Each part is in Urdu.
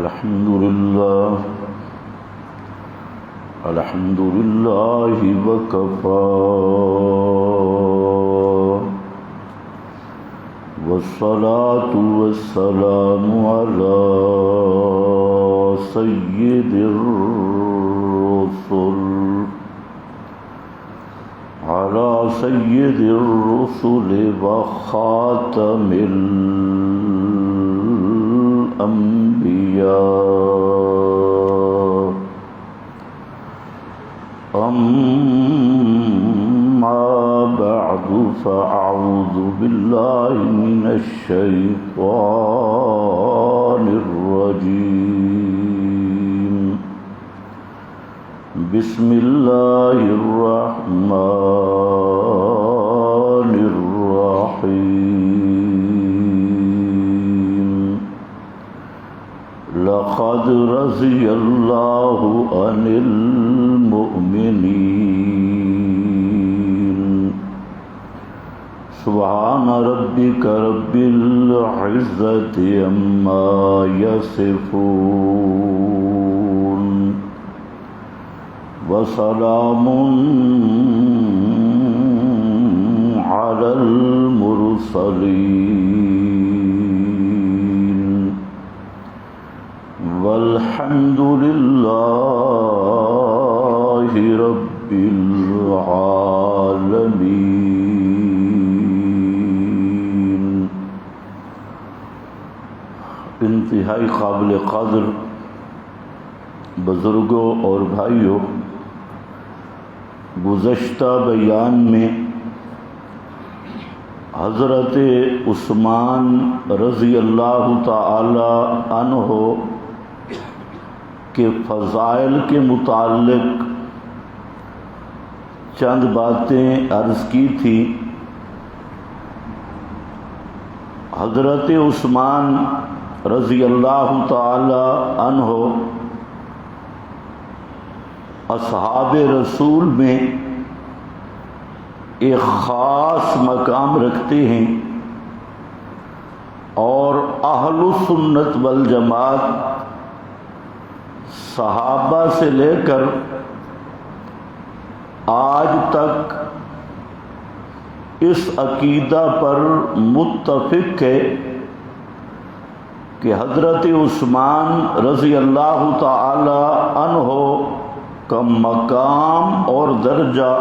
الحمد لله وكفى والصلاة والسلام على سيد الرسل وخاتم الأنبياء أما بعد فأعوذ بالله من الشيطان الرجيم بسم الله الرحمن الرحيم لقد رضي الله عن المؤمنين سبحان ربك رب العزة عما يصفون وسلام على المرسلين والحمد لله رب العالمين۔ انتہائی قابل قدر بزرگوں اور بھائیوں، گزشتہ بیان میں حضرت عثمان رضی اللہ تعالی عنہ کے فضائل کے متعلق چند باتیں عرض کی تھی۔ حضرت عثمان رضی اللہ تعالی عنہ اصحاب رسول میں ایک خاص مقام رکھتے ہیں، اور اہل سنت والجماعت صحابہ سے لے کر آج تک اس عقیدہ پر متفق ہے کہ حضرت عثمان رضی اللہ تعالی عنہ کا مقام اور درجہ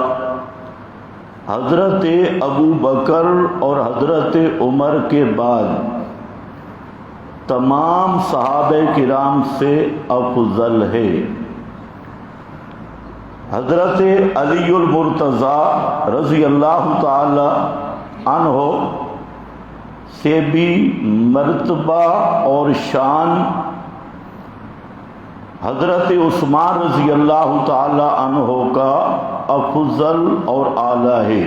حضرت ابو بکر اور حضرت عمر کے بعد تمام صحابہ کرام سے افضل ہے۔ حضرت علی المرتضیٰ رضی اللہ تعالی عنہ سے بھی مرتبہ اور شان حضرت عثمان رضی اللہ تعالی عنہ کا افضل اور اعلیٰ ہے،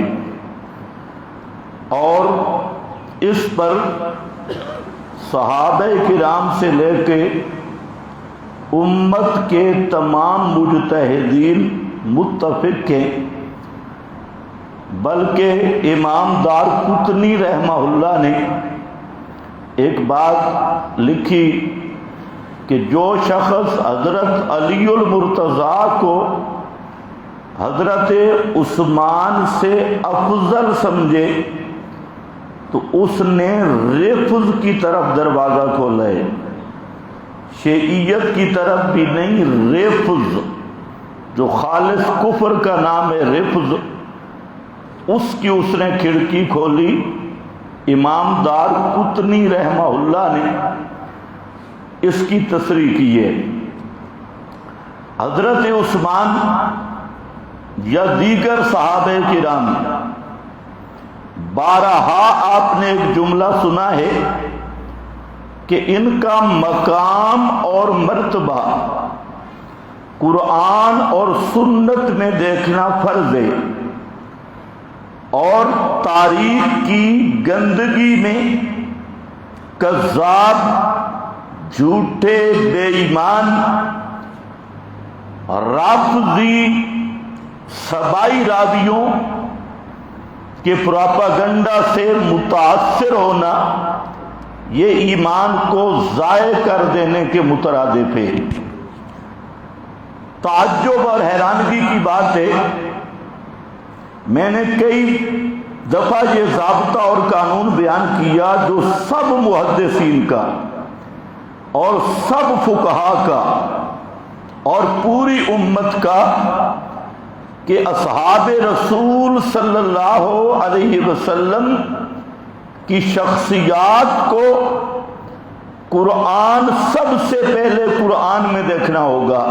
اور اس پر صحابہ کرام سے لے کے امت کے تمام مجتہدین متفق ہیں، بلکہ امام دارقطنی رحمہ اللہ نے ایک بات لکھی کہ جو شخص حضرت علی المرتضیٰ کو حضرت عثمان سے افضل سمجھے تو اس نے رفض کی طرف دروازہ کھولا ہے، شیعیت کی طرف بھی نہیں، رفض جو خالص کفر کا نام ہے، رفض، اس کی اس نے کھڑکی کھولی۔ امام دارقطنی رحمہ اللہ نے اس کی تصریح کی ہے۔ حضرت عثمان یا دیگر صحابہ کرام، بارہا آپ نے ایک جملہ سنا ہے کہ ان کا مقام اور مرتبہ قرآن اور سنت میں دیکھنا فرض ہے، اور تاریخ کی گندگی میں کذاب، جھوٹے، بے ایمان، رافضی، سبائی راویوں کہ پراپاگنڈا سے متاثر ہونا یہ ایمان کو ضائع کر دینے کے مترادف ہے۔ تعجب اور حیرانگی کی بات ہے، میں نے کئی دفعہ یہ ضابطہ اور قانون بیان کیا جو سب محدثین کا اور سب فقہا کا اور پوری امت کا، کہ اصحاب رسول صلی اللہ علیہ وسلم کی شخصیات کو قرآن سب سے پہلے قرآن میں دیکھنا ہوگا،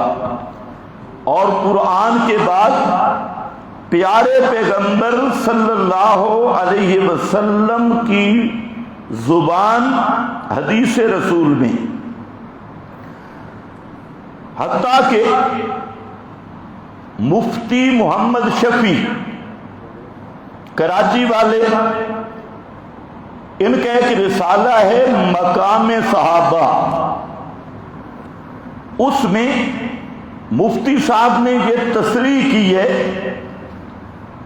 اور قرآن کے بعد پیارے پیغمبر صلی اللہ علیہ وسلم کی زبان حدیث رسول میں، حتیٰ کہ مفتی محمد شفیع کراچی والے، ان کا ایک رسالہ ہے مقام صحابہ، اس میں مفتی صاحب نے یہ تصریح کی ہے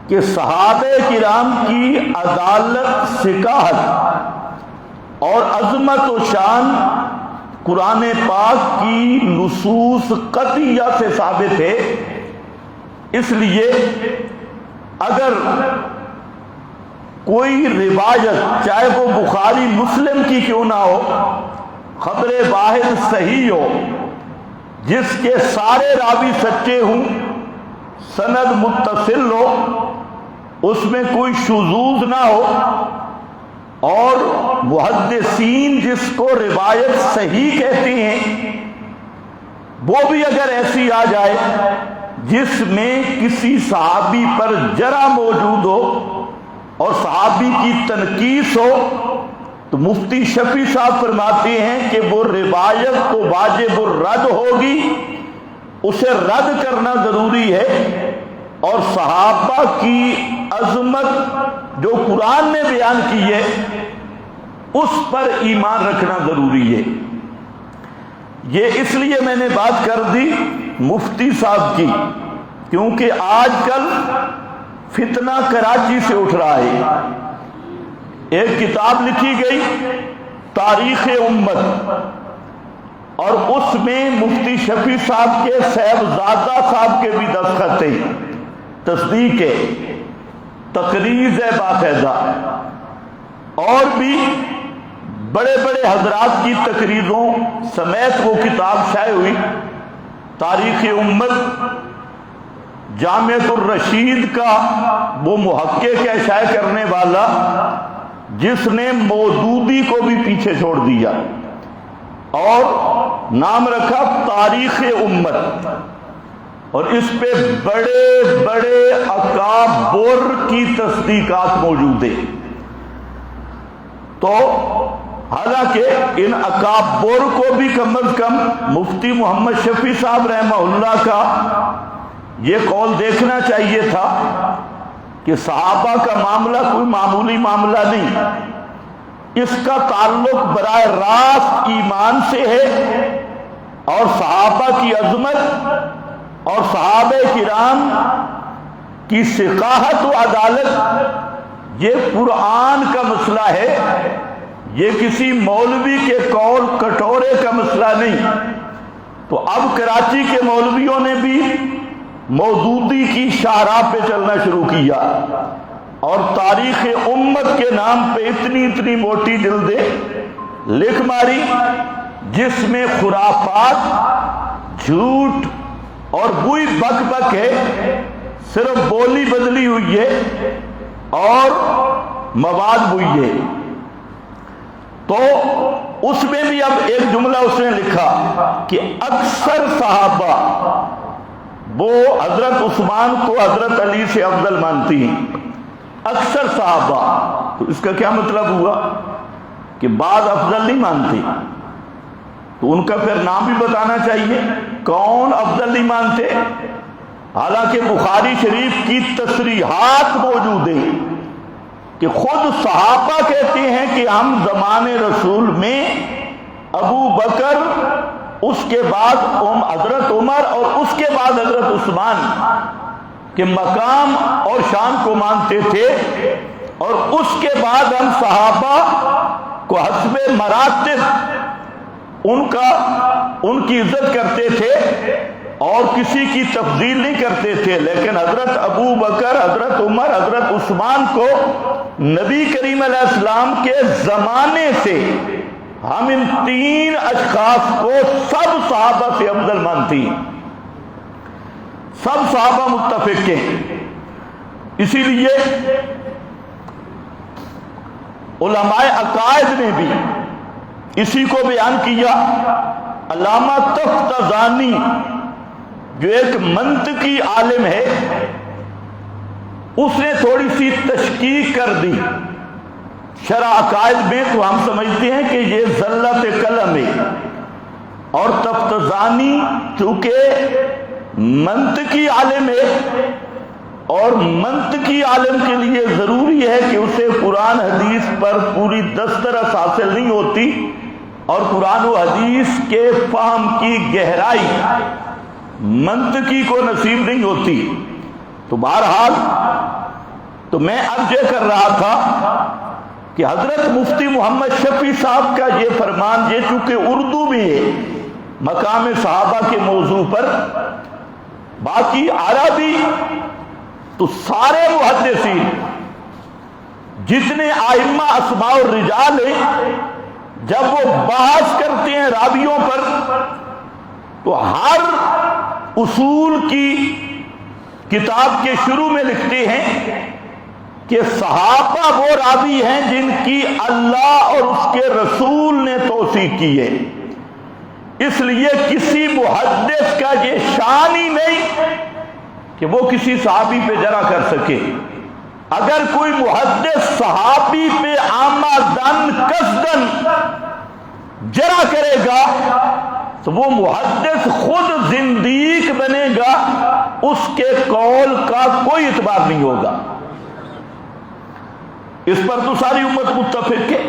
کہ صحابہ کرام کی عدالت، سکاحت اور عظمت و شان قرآن پاک کی نصوص قطعیہ سے ثابت ہے۔ اس لیے اگر کوئی روایت، چاہے وہ بخاری مسلم کی کیوں نہ ہو، خبر واحد صحیح ہو، جس کے سارے راوی سچے ہوں، سند متصل ہو، اس میں کوئی شذوذ نہ ہو، اور محدثین جس کو روایت صحیح کہتے ہیں وہ بھی اگر ایسی آ جائے جس میں کسی صحابی پر جرح موجود ہو اور صحابی کی تنقیص ہو، تو مفتی شفیع صاحب فرماتے ہیں کہ وہ روایت تو واجب الرد ہوگی، اسے رد کرنا ضروری ہے، اور صحابہ کی عظمت جو قرآن نے بیان کی ہے اس پر ایمان رکھنا ضروری ہے۔ یہ اس لیے میں نے بات کر دی مفتی صاحب کی، کیونکہ آج کل فتنہ کراچی سے اٹھ رہا ہے۔ ایک کتاب لکھی گئی تاریخ امت، اور اس میں مفتی شفیع صاحب کے صاحبزادہ صاحب کے بھی دستخط ہیں، تصدیق ہے، تقریض ہے باقاعدہ، اور بھی بڑے بڑے حضرات کی تقریضوں سمیت وہ کتاب شائع ہوئی، تاریخ امت۔ جامعۃ الرشید کا وہ محقق ہے، شائع کرنے والا، جس نے مودودی کو بھی پیچھے چھوڑ دیا اور نام رکھا تاریخ امت، اور اس پہ بڑے بڑے اکابر کی تصدیقات موجود ہیں۔ تو حالانکہ ان اکابر کو بھی کم از کم مفتی محمد شفیع صاحب رحمہ اللہ کا یہ قول دیکھنا چاہیے تھا کہ صحابہ کا معاملہ کوئی معمولی معاملہ نہیں، اس کا تعلق براہ راست ایمان سے ہے، اور صحابہ کی عظمت اور صحابہ کرام کی ثقاحت و عدالت یہ قرآن کا مسئلہ ہے، یہ کسی مولوی کے قول کٹورے کا مسئلہ نہیں۔ تو اب کراچی کے مولویوں نے بھی مودودی کی شاہراہ پہ چلنا شروع کیا، اور تاریخ امت کے نام پہ اتنی موٹی جلدیں لکھ ماری، جس میں خرافات، جھوٹ اور وہی بک بک ہے، صرف بولی بدلی ہوئی ہے اور مواد ہوئی ہے۔ تو اس میں بھی اب ایک جملہ اس نے لکھا کہ اکثر صحابہ وہ حضرت عثمان کو حضرت علی سے افضل مانتی ہیں، اکثر صحابہ۔ تو اس کا کیا مطلب ہوا کہ بعض افضل نہیں مانتے، تو ان کا پھر نام بھی بتانا چاہیے، کون افضل نہیں مانتے؟ حالانکہ بخاری شریف کی تصریحات موجود ہیں کہ خود صحابہ کہتے ہیں کہ ہم زمان رسول میں ابو بکر، اس کے بعد حضرت عمر اور اس کے بعد حضرت عثمان کے مقام اور شان کو مانتے تھے، اور اس کے بعد ہم صحابہ کو حسب مراتب ان کی عزت کرتے تھے اور کسی کی تفضیل نہیں کرتے تھے، لیکن حضرت ابو بکر، حضرت عمر، حضرت عثمان کو نبی کریم علیہ السلام کے زمانے سے ہم ان تین اشخاص کو سب صحابہ سے افضل مانتی ہیں، سب صحابہ متفق ہیں۔ اسی لیے علماء عقائد نے بھی اسی کو بیان کیا۔ علامہ تفتزانی جو ایک منطقی عالم ہے، اس نے تھوڑی سی تشکیک کر دی شرح عقائد میں، تو ہم سمجھتے ہیں کہ یہ زلت قلم ہے، اور تفتزانی چونکہ منطقی عالم ہے اور منطقی عالم کے لیے ضروری ہے کہ اسے قرآن حدیث پر پوری دسترس حاصل نہیں ہوتی اور قرآن و حدیث کے فہم کی گہرائی منطقی کو نصیب نہیں ہوتی۔ تو بہرحال تو میں اب یہ کر رہا تھا کہ حضرت مفتی محمد شفیع صاحب کا یہ فرمان، یہ چونکہ اردو میں ہے مقام صحابہ کے موضوع پر، باقی عربی تو سارے محدثین جتنے ائمہ اسماء الرجال ہیں، جب وہ بحث کرتے ہیں راویوں پر تو ہر اصول کی کتاب کے شروع میں لکھتے ہیں کہ صحابہ وہ راوی ہیں جن کی اللہ اور اس کے رسول نے توثیق کی ہے۔ اس لیے کسی محدث کا یہ شان ہی نہیں کہ وہ کسی صحابی پہ جرح کر سکے۔ اگر کوئی محدث صحابی پہ آمدن قصدن جرح کرے گا تو وہ محدث خود زندیق بنے گا، اس کے قول کا کوئی اعتبار نہیں ہوگا۔ اس پر تو ساری امت متفق ہے۔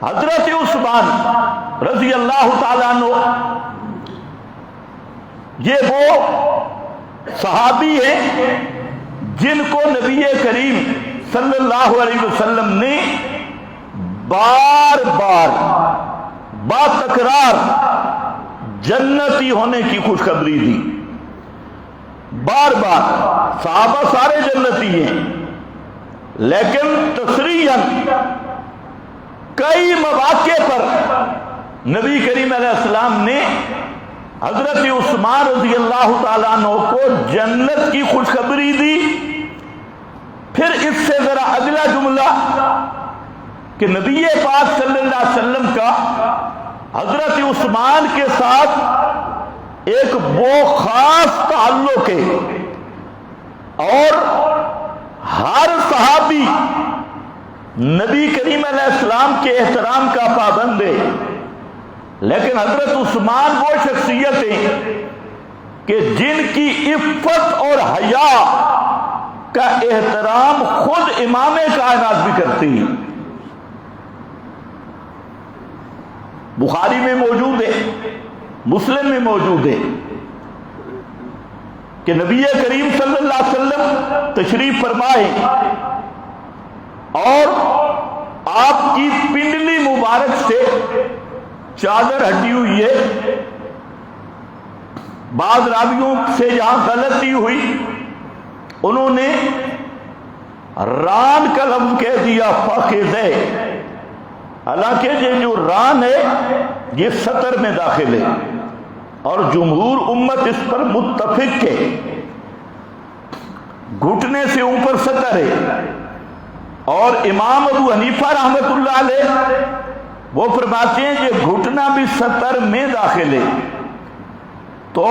حضرت عثمان رضی اللہ تعالیٰ عنہ یہ وہ صحابی ہیں جن کو نبی کریم صلی اللہ علیہ وسلم نے بار بار با تکرار جنتی ہونے کی خوشخبری دی۔ بار بار صحابہ سارے جنتی ہیں، لیکن تصریحاً کئی مواقع پر نبی کریم علیہ السلام نے حضرت عثمان رضی اللہ تعالیٰ عنہ کو جنت کی خوشخبری دی۔ پھر اس سے ذرا اگلا جملہ کہ نبی پاک صلی اللہ علیہ وسلم کا حضرت عثمان کے ساتھ ایک وہ خاص تعلق ہے اور ہر صحابی نبی کریم علیہ السلام کے احترام کا پابند ہے، لیکن حضرت عثمان وہ شخصیت ہیں کہ جن کی عفت اور حیا کا احترام خود امام کائنات بھی کرتی ہیں۔ بخاری میں موجود ہے، مسلم میں موجود ہے کہ نبی کریم صلی اللہ علیہ وسلم تشریف فرمائے اور آپ کی پنڈلی مبارک سے چادر ہٹی ہوئی ہے۔ بعض راویوں سے یہاں غلطی ہوئی، انہوں نے ران کا لفظ کہہ دیا فخذ، حالانکہ یہ جو ران ہے یہ سطر میں داخل ہے اور جمہور امت اس پر متفق ہے۔ گھٹنے سے اوپر سطر ہے، اور امام ابو حنیفہ رحمۃ اللہ علیہ وہ فرماتے ہیں یہ گھٹنا بھی سطر میں داخل ہے۔ تو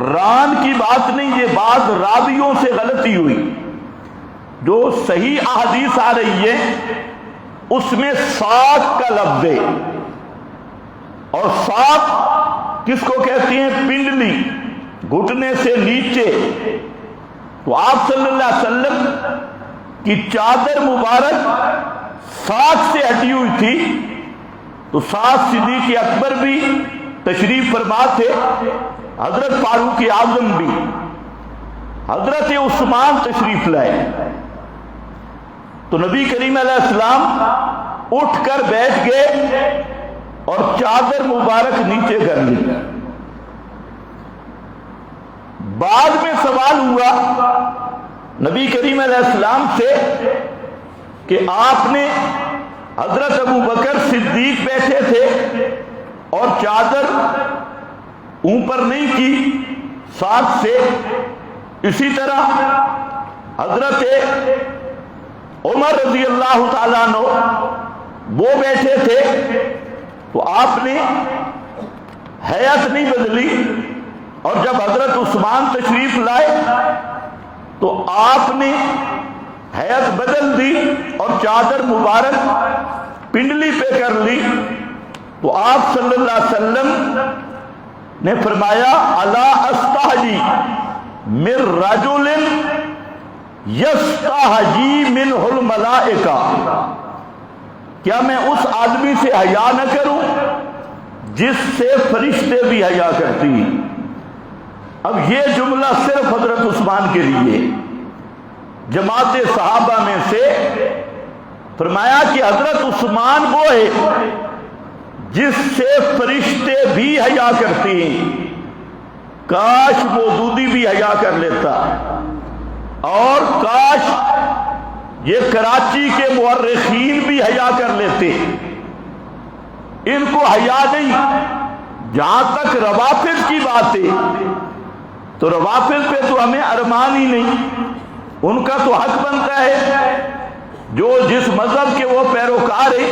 ران کی بات نہیں، یہ بعض راویوں سے غلطی ہوئی۔ جو صحیح احادیث آ رہی ہے اس میں ساق کا لفظ ہے، اور ساق کس کو کہتی ہیں؟ پنڈلی، گھٹنے سے نیچے۔ تو آپ صلی اللہ علیہ وسلم کی چادر مبارک ساق سے ہٹی ہوئی تھی، تو ساتھ صدیق اکبر بھی تشریف فرما تھے، حضرت فاروق اعظم بھی، حضرت عثمان تشریف لائے۔ تو نبی کریم علیہ السلام اٹھ کر بیٹھ گئے اور چادر مبارک نیچے کر لی۔ بعد میں سوال ہوا نبی کریم علیہ السلام سے کہ آپ نے حضرت ابو بکر صدیق بیٹھے تھے اور چادر اوپر نہیں کی ساتھ سے، اسی طرح حضرت عمر رضی اللہ تعالیٰ عنہ وہ بیٹھے تھے، تو آپ نے ہیئت نہیں بدلی، اور جب حضرت عثمان تشریف لائے تو آپ نے ہیئت بدل دی اور چادر مبارک پنڈلی پہ کر لی۔ تو آپ صلی اللہ علیہ وسلم نے فرمایا الا استحجی من رجل یستحجی منہ الملائکہ، کیا میں اس آدمی سے حیا نہ کروں جس سے فرشتے بھی حیا کرتی ہیں؟ اب یہ جملہ صرف حضرت عثمان کے لیے، جماعت صحابہ میں سے فرمایا کہ حضرت عثمان وہ ہے جس سے فرشتے بھی حیا کرتے ہیں، کاش مودودی بھی حیا کر لیتا، اور کاش یہ کراچی کے مورخین بھی حیا کر لیتے، ان کو حیا نہیں۔ جہاں تک روافض کی بات ہے تو روافض پہ تو ہمیں ارمان ہی نہیں، ان کا تو حق بنتا ہے جو جس مذہب کے وہ پیروکار ہیں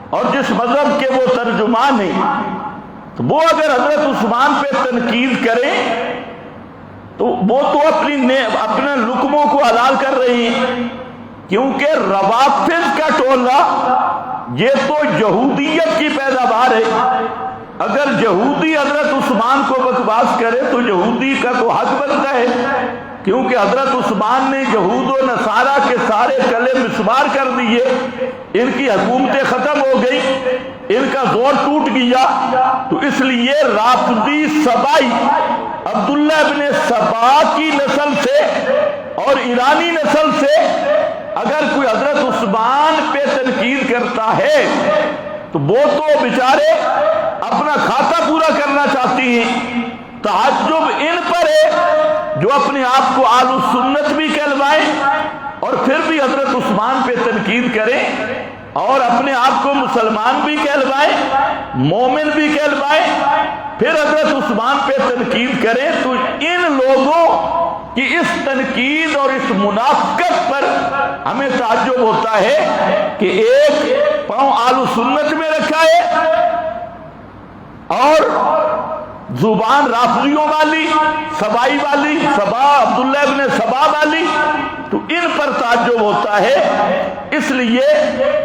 اور جس مذہب کے وہ ترجمان ہیں، تو وہ اگر حضرت عثمان پہ تنقید کریں تو وہ تو اپنے لقموں کو حلال کر رہے ہیں، کیونکہ روافض کا ٹولہ یہ تو یہودیت کی پیداوار ہے۔ اگر یہودی حضرت عثمان کو بکواس کرے تو یہودی کا تو حق بنتا ہے، کیونکہ حضرت عثمان نے یہود و نصارہ کے سارے کلے مسمار کر دیے، ان کی حکومتیں ختم ہو گئی، ان کا زور ٹوٹ گیا۔ تو اس لیے رافضی سبائی عبداللہ ابن سبا کی نسل سے اور ایرانی نسل سے اگر کوئی حضرت عثمان پہ تنقید کرتا ہے تو وہ تو بیچارے اپنا کھاتا پورا کرنا چاہتی ہیں۔ تعجب ان پر ہے جو اپنے آپ کو اہل سنت بھی کہلوائیں اور پھر بھی حضرت عثمان پہ تنقید کریں، اور اپنے آپ کو مسلمان بھی کہلوائیں، مومن بھی کہلوائیں، پھر حضرت عثمان پہ تنقید کریں۔ تو ان لوگوں کی اس تنقید اور اس منافقت پر ہمیں تعجب ہوتا ہے کہ ایک پاؤں اہل سنت میں رکھا ہے اور زبان رافضیوں والی، سبائی والی، سبا عبداللہ ابن سبا والی، تو ان پر تعجب ہوتا ہے۔ اس لیے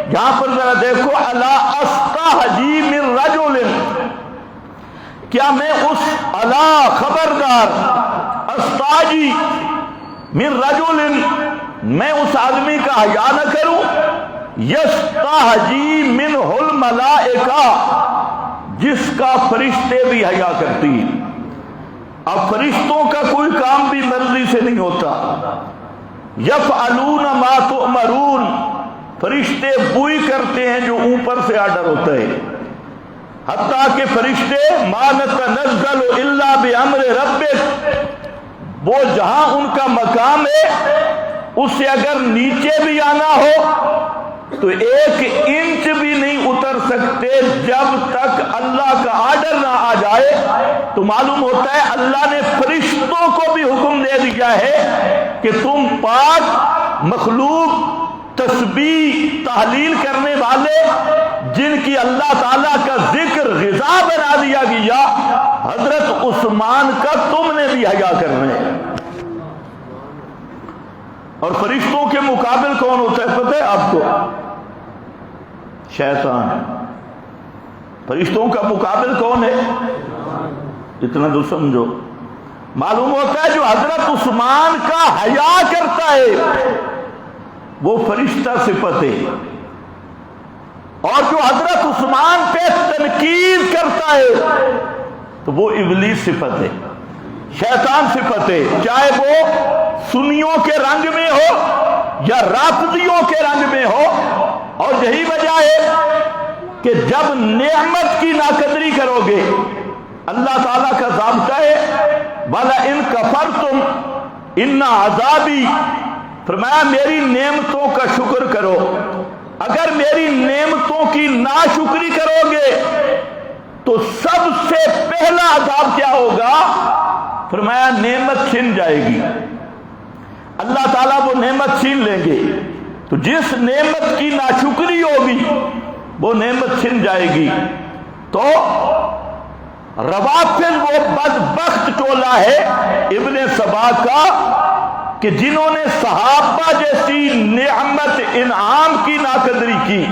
یہاں پر ذرا دیکھو الا استحجی من رجل، کیا میں اس الا خبردار استحجی من رجل، میں اس آدمی کا حیا نہ کروں یستحجی منہ الملائکہ، جس کا فرشتے بھی حیا کرتی ہیں۔ اب فرشتوں کا کوئی کام بھی مرضی سے نہیں ہوتا، یفعلون ما تؤمرون، فرشتے وہی کرتے ہیں جو اوپر سے آرڈر ہوتا ہے، حتیٰ کہ فرشتے ما نتنزل الا بامر ربک، وہ جہاں ان کا مقام ہے اس سے اگر نیچے بھی آنا ہو تو 1 انچ بھی نہیں اتر سکتے جب تک اللہ کا آرڈر نہ آ جائے۔ تو معلوم ہوتا ہے اللہ نے فرشتوں کو بھی حکم دے دیا ہے کہ تم پاک مخلوق تسبیح تحلیل کرنے والے جن کی اللہ تعالیٰ کا ذکر غذا بنا دیا گیا، حضرت عثمان کا تم نے بھی حیا کرنا ہے۔ اور فرشتوں کے مقابل کون ہوتا ہے پتہ ہے آپ کو؟ شیطان۔ فرشتوں کا مقابل کون ہے؟ اتنا تو سمجھو۔ معلوم ہوتا ہے جو حضرت عثمان کا حیا کرتا ہے وہ فرشتہ صفت ہے، اور جو حضرت عثمان پہ تنقید کرتا ہے تو وہ ابلیس صفت ہے، شیطان صفت ہے، چاہے وہ سنیوں کے رنگ میں ہو یا رافضیوں کے رنگ میں ہو، اور یہی وجہ ہے کہ جب نعمت کی ناقدری کرو گے، اللہ تعالیٰ کا ضابطہ ہے وَلَئِن كَفَرْتُمْ إِنَّ عَذَابِي، فرمایا میری نعمتوں کا شکر کرو، اگر میری نعمتوں کی ناشکری کرو گے تو سب سے پہلا عذاب کیا ہوگا؟ فرمایا نعمت چھن جائے گی، اللہ تعالیٰ وہ نعمت چھین لیں گے، تو جس نعمت کی ناشکری ہوگی وہ نعمت چھن جائے گی۔ تو روافض وہ بدبخت ٹولہ ہے ابن سبا کا کہ جنہوں نے صحابہ جیسی نعمت انعام کی ناقدری کی،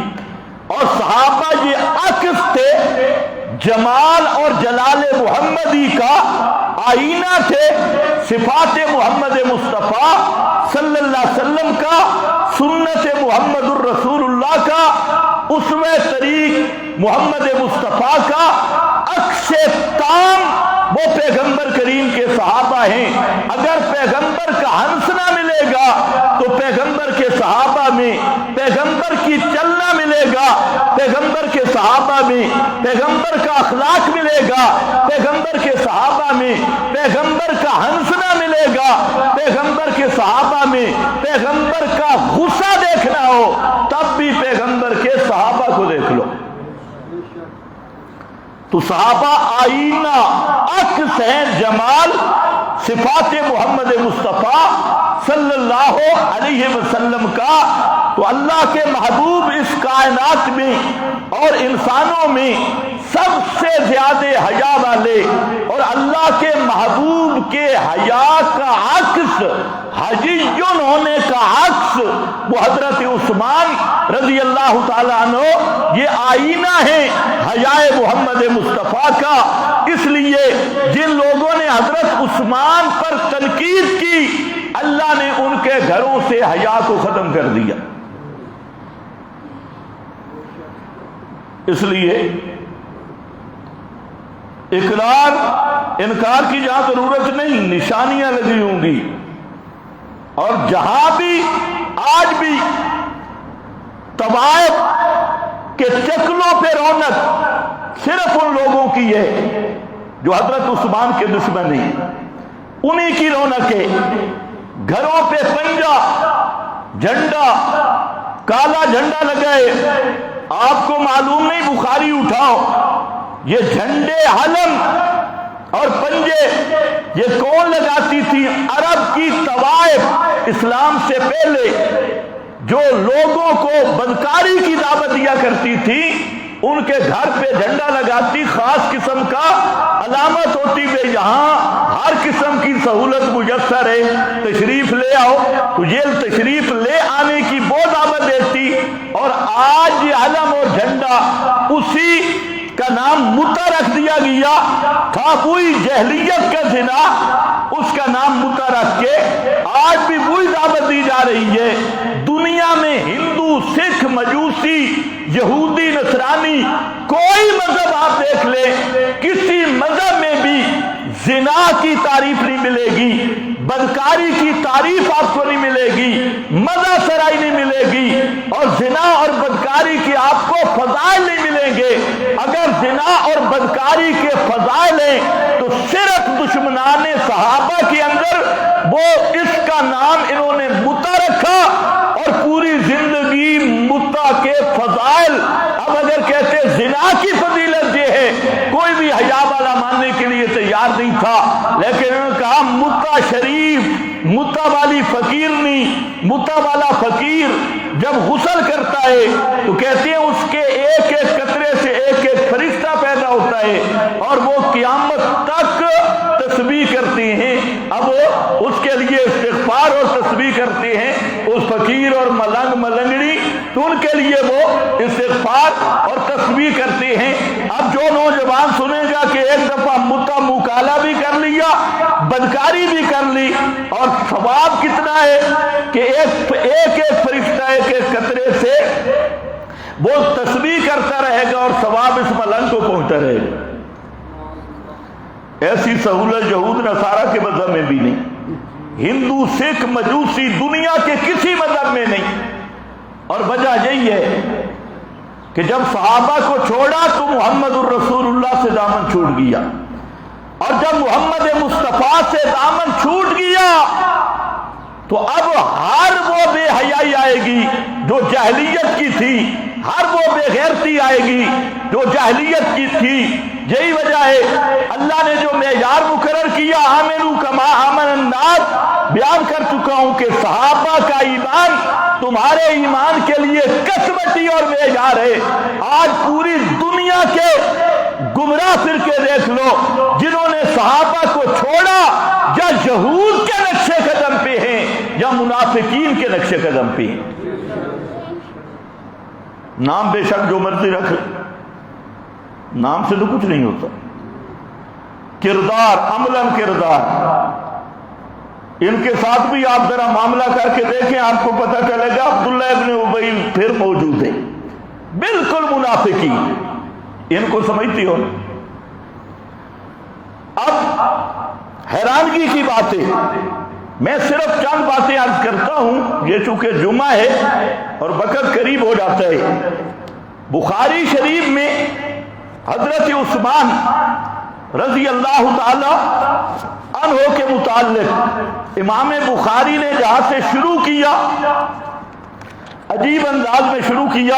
اور صحابہ یہ عکس تھے، جمال اور جلال محمدی کا آئینہ تھے، صفات محمد مصطفیٰ صلی اللہ علیہ وسلم کا، سنت محمد الرسول اللہ کا، اسوہ طریق محمد مصطفیٰ کا عکس تام وہ پیغمبر کریم کے صحابہ ہیں۔ اگر پیغمبر کا ہنسنا ملے گا تو پیغمبر کے صحابہ میں، پیغمبر کی چلنا ملے گا پیغمبر کے صحابہ میں، پیغمبر کا اخلاق ملے گا پیغمبر کے صحابہ میں، پیغمبر کا ہنسنا ملے گا پیغمبر کے صحابہ میں، پیغمبر کا غصہ دیکھنا ہو تب بھی پیغمبر کے صحابہ کو دیکھ لو۔ تو صحابہ آئینہ عکس ہیں جمال صفات محمد مصطفیٰ صلی اللہ علیہ وسلم کا۔ تو اللہ کے محبوب اس کائنات میں اور انسانوں میں سب سے زیادہ حیا والے، اور اللہ کے محبوب کے حیا کا عکس، حجیٌ ہونے کا عکس وہ حضرت عثمان رضی اللہ تعالیٰ عنہ، یہ آئینہ ہے حیا محمد مصطفیٰ کا۔ اس لیے جن لوگوں نے حضرت عثمان پر تنقید کی، اللہ نے ان کے گھروں سے حیا کو ختم کر دیا۔ اس لیے اقرار انکار کی جہاں ضرورت نہیں، نشانیاں لگی ہوں گی، اور جہاں بھی آج بھی طوائف کے چکلوں پہ رونق صرف ان لوگوں کی ہے جو حضرت عثمان کے دشمن ہیں، انہی کی رونق ہے۔ گھروں پہ پنجا، جھنڈا، کالا جھنڈا لگائے، آپ کو معلوم نہیں، بخاری اٹھاؤ، یہ جھنڈے، علم اور پنجے یہ کون لگاتی تھی؟ عرب کی طوائف اسلام سے پہلے جو لوگوں کو بدکاری کی دعوت دیا کرتی تھی، ان کے گھر پہ جھنڈا لگاتی، خاص قسم کا علامت ہوتی ہے، یہاں ہر قسم کی سہولت میسر ہے، تشریف لے آؤ، تو یہ تشریف لے آنے کی وہ دعوت دیتی۔ اور آج یہ علم اور جھنڈا اسی کا نام متا رکھ دیا گیا تھا، کوئی جہلیت کا زنا، اس کا نام متا رکھ کے آج بھی وہی دعوت دی جا رہی ہے۔ دنیا میں ہندو، سکھ، مجوسی، یہودی، نصرانی، کوئی مذہب آپ دیکھ لیں، کسی مذہب میں بھی زنا کی تعریف نہیں ملے گی، بدکاری کی تعریف آپ کو نہیں ملے گی، مزہ سرائی نہیں ملے گی، اور زنا اور بدکاری کی آپ کو فضائل نہیں ملیں گے۔ اگر زنا اور بدکاری کے فضائل ہیں تو صرف دشمنان صحابہ کے اندر وہ اس کا نام انہوں نے متا رکھا، اور پوری زندگی متا کے فضائل۔ اب اگر کہتے زنا کی فضیلت یہ ہے، کوئی بھی حیا والا ماننے کے لیے تیار نہیں تھا، لیکن انہوں نے کہا متا شریف، متا والی فقیرنی، متا والا فقیر جب غسل کرتا ہے تو کہتے ہیں اس کے ایک ایک قطرے سے ایک ایک فرشتہ پیدا ہوتا ہے، اور وہ قیامت تک تسبیح کرتے ہیں۔ اب اس کے لیے استغفار اور تسبیح کرتے ہیں، اس فقیر اور ملنگ ملنگڑی، تو ان کے لیے وہ استغفار اور تسبیح کرتے ہیں۔ اب جو نوجوان سنے گا کہ ایک دفعہ متا مکالا بھی کر لیا، بدکاری بھی کر لی، اور ثواب کتنا ہے کہ ایک ایک فرشتہ ایک ایک قطرے سے وہ تسبیح کرتا رہے گا، اور ثواب اس ملنگ کو پہنچتا رہے گا۔ ایسی سہولت یہود نصارہ کے مذہب میں بھی نہیں، ہندو، سکھ، مجوسی، دنیا کے کسی مذہب میں نہیں۔ اور وجہ یہی ہے کہ جب صحابہ کو چھوڑا تو محمد الرسول اللہ سے دامن چھوٹ گیا، اور جب محمد مصطفیٰ سے دامن چھوٹ گیا تو اب ہر وہ بے حیائی آئے گی جو جاہلیت کی تھی، ہر وہ بے غیرتی آئے گی جو جاہلیت کی تھی۔ یہی وجہ ہے اللہ نے جو معیار مقرر کیا آمنو کما آمن الناس، بیان کر چکا ہوں کہ صحابہ کا ایمان تمہارے ایمان کے لیے قسمتی اور معیار ہے۔ آج پوری دنیا کے گمراہ فرقے دیکھ لو، جنہوں نے صحابہ کو چھوڑا یا یہود کے نقش قدم پہ ہیں یا منافقین کے نقش قدم پہ ہیں۔ نام بے شک جو مرضی رکھ، نام سے تو کچھ نہیں ہوتا، کردار، عملاً کردار۔ ان کے ساتھ بھی آپ ذرا معاملہ کر کے دیکھیں، آپ کو پتہ چلے گا عبداللہ ابن ابی پھر موجود ہے، بالکل منافقین، ان کو سمجھتی ہو۔ اب حیرانگی کی بات ہے، میں صرف چند باتیں عرض کرتا ہوں، یہ چونکہ جمعہ ہے اور وقت قریب ہو جاتا ہے۔ بخاری شریف میں حضرت عثمان رضی اللہ تعالی عنہ کے متعلق امام بخاری نے جہاں سے شروع کیا، عجیب انداز میں شروع کیا،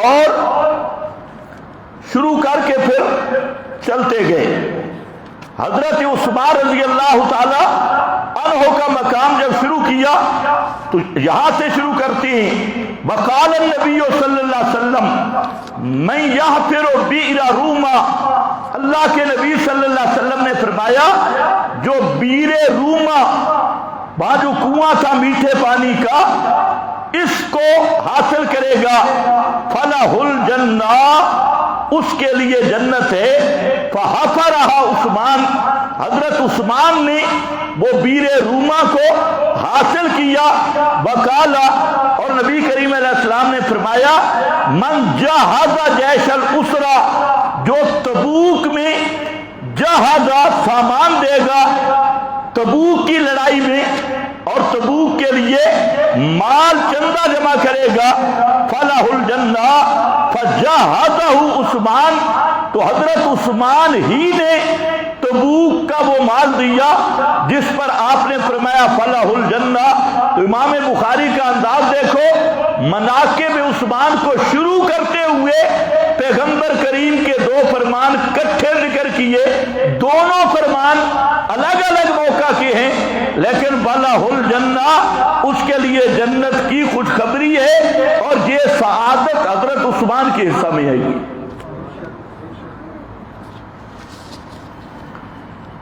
اور شروع کر کے پھر چلتے گئے۔ حضرت عثمان رضی اللہ تعالی عنہ کا مقام جب شروع کیا تو یہاں سے شروع کرتی ہیں، وقال النبی صلی اللہ علیہ وسلم من یحفر بئر روما، اللہ کے نبی صلی اللہ علیہ وسلم نے فرمایا جو بئر روما، وہاں جو کنواں تھا میٹھے پانی کا، اس کو حاصل کرے گا فلہ الجنہ، اس کے لیے جنت ہے۔ فحفرہا عثمان، حضرت عثمان نے وہ بئر روما کو حاصل کیا۔ وقالا، اور نبی کریم علیہ السلام نے فرمایا من جہز جیش الاسرہ، جو تبوک میں جہازہ سامان دے گا تبوک کی لڑائی میں، اور تبوک کے لیے مال چندہ جمع کرے گا، فلہ الجنہ فجہزہ عثمان، تو حضرت عثمان ہی نے تبوک کا وہ مال دیا جس پر آپ نے فرمایا فلہ الجنہ۔ تو امام بخاری کا انداز دیکھو، مناقب عثمان کو شروع کرتے ہوئے پیغمبر کریم کے دو فرمان کٹھے ذکر کیے، دونوں فرمان الگ الگ موقع کے ہیں، لیکن فلہ الجنہ، اس کے لیے جنت کی خوشخبری ہے، اور یہ سعادت حضرت عثمان کے حصہ میں آئی۔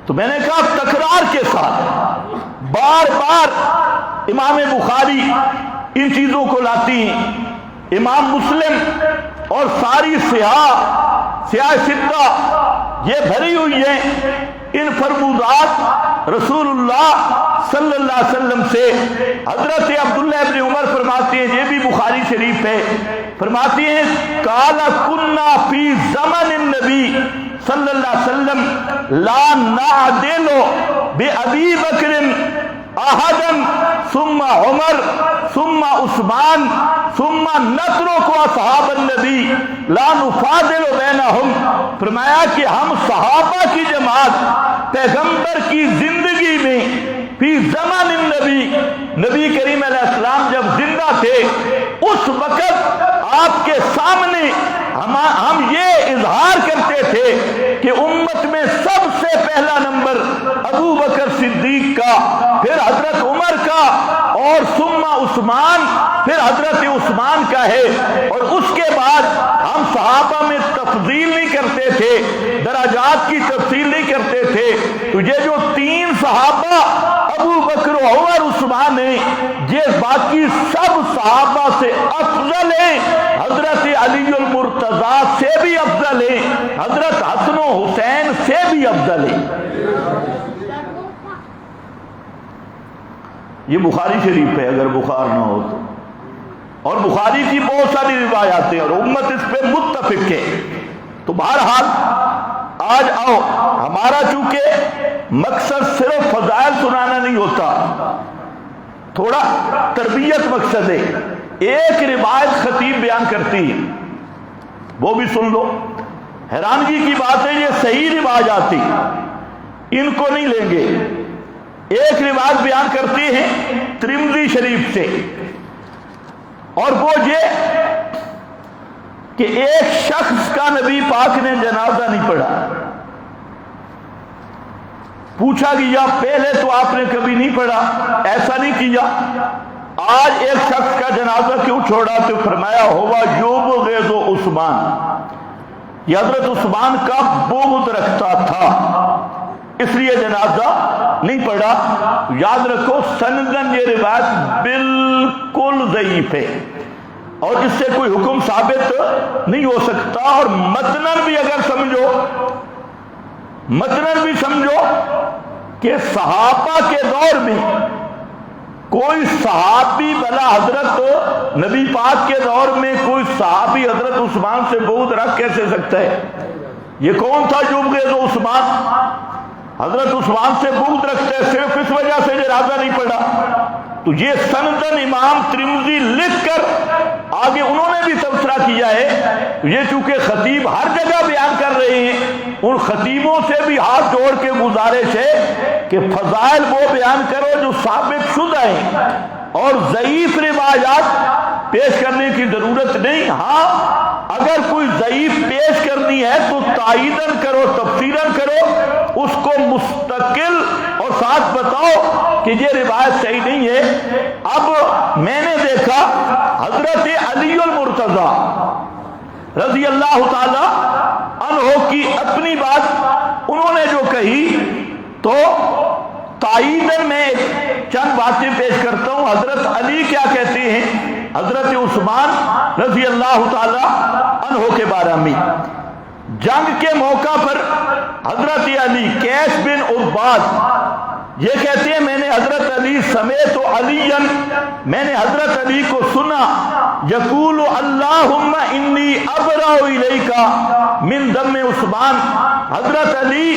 تو میں نے کہا تکرار کے ساتھ بار بار امام بخاری ان چیزوں کو لاتی ہیں، امام مسلم اور ساری سیاہ ستہ یہ بھری ہوئی ہیں ان فرمودات رسول اللہ صلی اللہ علیہ وسلم سے۔ حضرت عبداللہ ابن عمر فرماتے ہیں، یہ بھی بخاری شریف ہے، فرماتے ہیں قال کنا فی زمن النبی صلی اللہ علیہ وسلم لا نعدل بأبی بکر احدا ثم عمر ثم عثمان ثم نترک اصحاب النبی لا نفاضل بینہم، فرمایا کہ ہم صحابہ کی جماعت پیغمبر کی زندگی میں فی زمان النبی، نبی کریم علیہ السلام جب زندہ تھے اس وقت آپ کے سامنے ہم یہ اظہار کرتے تھے کہ امت میں سب سے پہلا نمبر ابو بکر صدیق کا، پھر حضرت عمر کا، اور ثم عثمان، پھر حضرت عثمان کا ہے، اور اس کے بعد ہم صحابہ میں تفضیل نہیں کرتے تھے، درجات کی تفصیل نہیں کرتے تھے۔ تو یہ جو تین صحابہ ابو بکر عمر عثمان ہیں، یہ باقی سب صحابہ سے افضل ہیں، حضرت علی المرتضیٰ سے بھی افضل ہیں، حضرت حسن و حسین سے بھی افضل ہیں۔ یہ بخاری شریف ہے اگر بخار نہ ہو تو، اور بخاری کی بہت ساری روایات ہیں اور امت اس پہ متفق ہے۔ تو بہرحال آج آؤ، ہمارا چونکہ مقصد صرف فضائل سنانا نہیں ہوتا، تھوڑا تربیت مقصد ہے۔ ایک روایت خطیب بیان کرتی ہے وہ بھی سن لو۔ حیرانگی کی بات ہے یہ صحیح روایات تھی، ان کو نہیں لیں گے۔ ایک روایت بیان کرتی ہیں ترمذی شریف سے، اور وہ یہ کہ ایک شخص کا نبی پاک نے جنازہ نہیں پڑھا۔ پوچھا گیا پہلے تو آپ نے کبھی نہیں پڑھا، ایسا نہیں کیا، آج ایک شخص کا جنازہ کیوں چھوڑا؟ تو فرمایا ہوا یبغض عثمان، یہ حضرت عثمان کا بغض رکھتا تھا اس لیے جنازہ نہیں پڑھا۔ یاد رکھو سندن یہ روایت بالکل ضعیف ہے اور اس سے کوئی حکم ثابت نہیں ہو سکتا، اور متنن بھی اگر سمجھو، متنن بھی سمجھو کہ صحابہ کے دور میں کوئی صحابی بلا حضرت نبی پاک کے دور میں کوئی صحابی حضرت عثمان سے بغض رکھ کیسے سکتا ہے؟ یہ کون تھا یبغض عثمان؟ حضرت عثمان سے بغض رکھتا ہے، صرف اس وجہ سے جنازہ نہیں پڑھا۔ تو یہ سندن امام ترمذی لکھ کر آگے انہوں نے بھی تبصرہ کیا ہے۔ یہ چونکہ خطیب ہر جگہ بیان کر رہے ہیں، ان خطیبوں سے بھی ہاتھ جوڑ کے گزارش ہے کہ فضائل وہ بیان کرو جو ثابت شدہ ہیں، اور ضعیف روایات پیش کرنے کی ضرورت نہیں۔ ہاں اگر کوئی ضعیف پیش کرنی ہے تو تائیدن کرو، تفسیرن کرو، اس کو مستقل اور ساتھ بتاؤ کہ یہ روایت صحیح نہیں ہے۔ اب میں نے دیکھا حضرت علی المرتضی رضی اللہ تعالی عنہ کی اپنی بات انہوں نے جو کہی، تو تائیدن میں چند باتیں پیش کرتا ہوں۔ حضرت علی کیا کہتے ہیں حضرت عثمان رضی اللہ تعالی عنہ کے بارے میں؟ جنگ کے موقع پر حضرت علی قیس بن عباد یہ کہتے ہیں میں نے حضرت علی سمیت علیًا، میں نے حضرت علی کو سنا یقول اللہم انی ابرأ الیک من دم عثمان۔ حضرت علی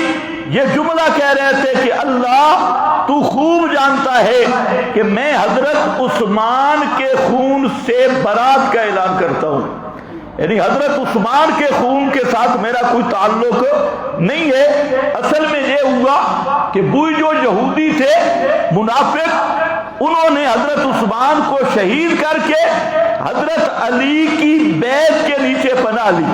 یہ جملہ کہہ رہے تھے کہ اللہ تو خوب جانتا ہے کہ میں حضرت عثمان کے خون سے برات کا اعلان کرتا ہوں، یعنی حضرت عثمان کے خون کے ساتھ میرا کوئی تعلق نہیں ہے۔ اصل میں یہ ہوا کہ وہ جو یہودی تھے منافق، انہوں نے حضرت عثمان کو شہید کر کے حضرت علی کی بیعت کے نیچے پناہ لی،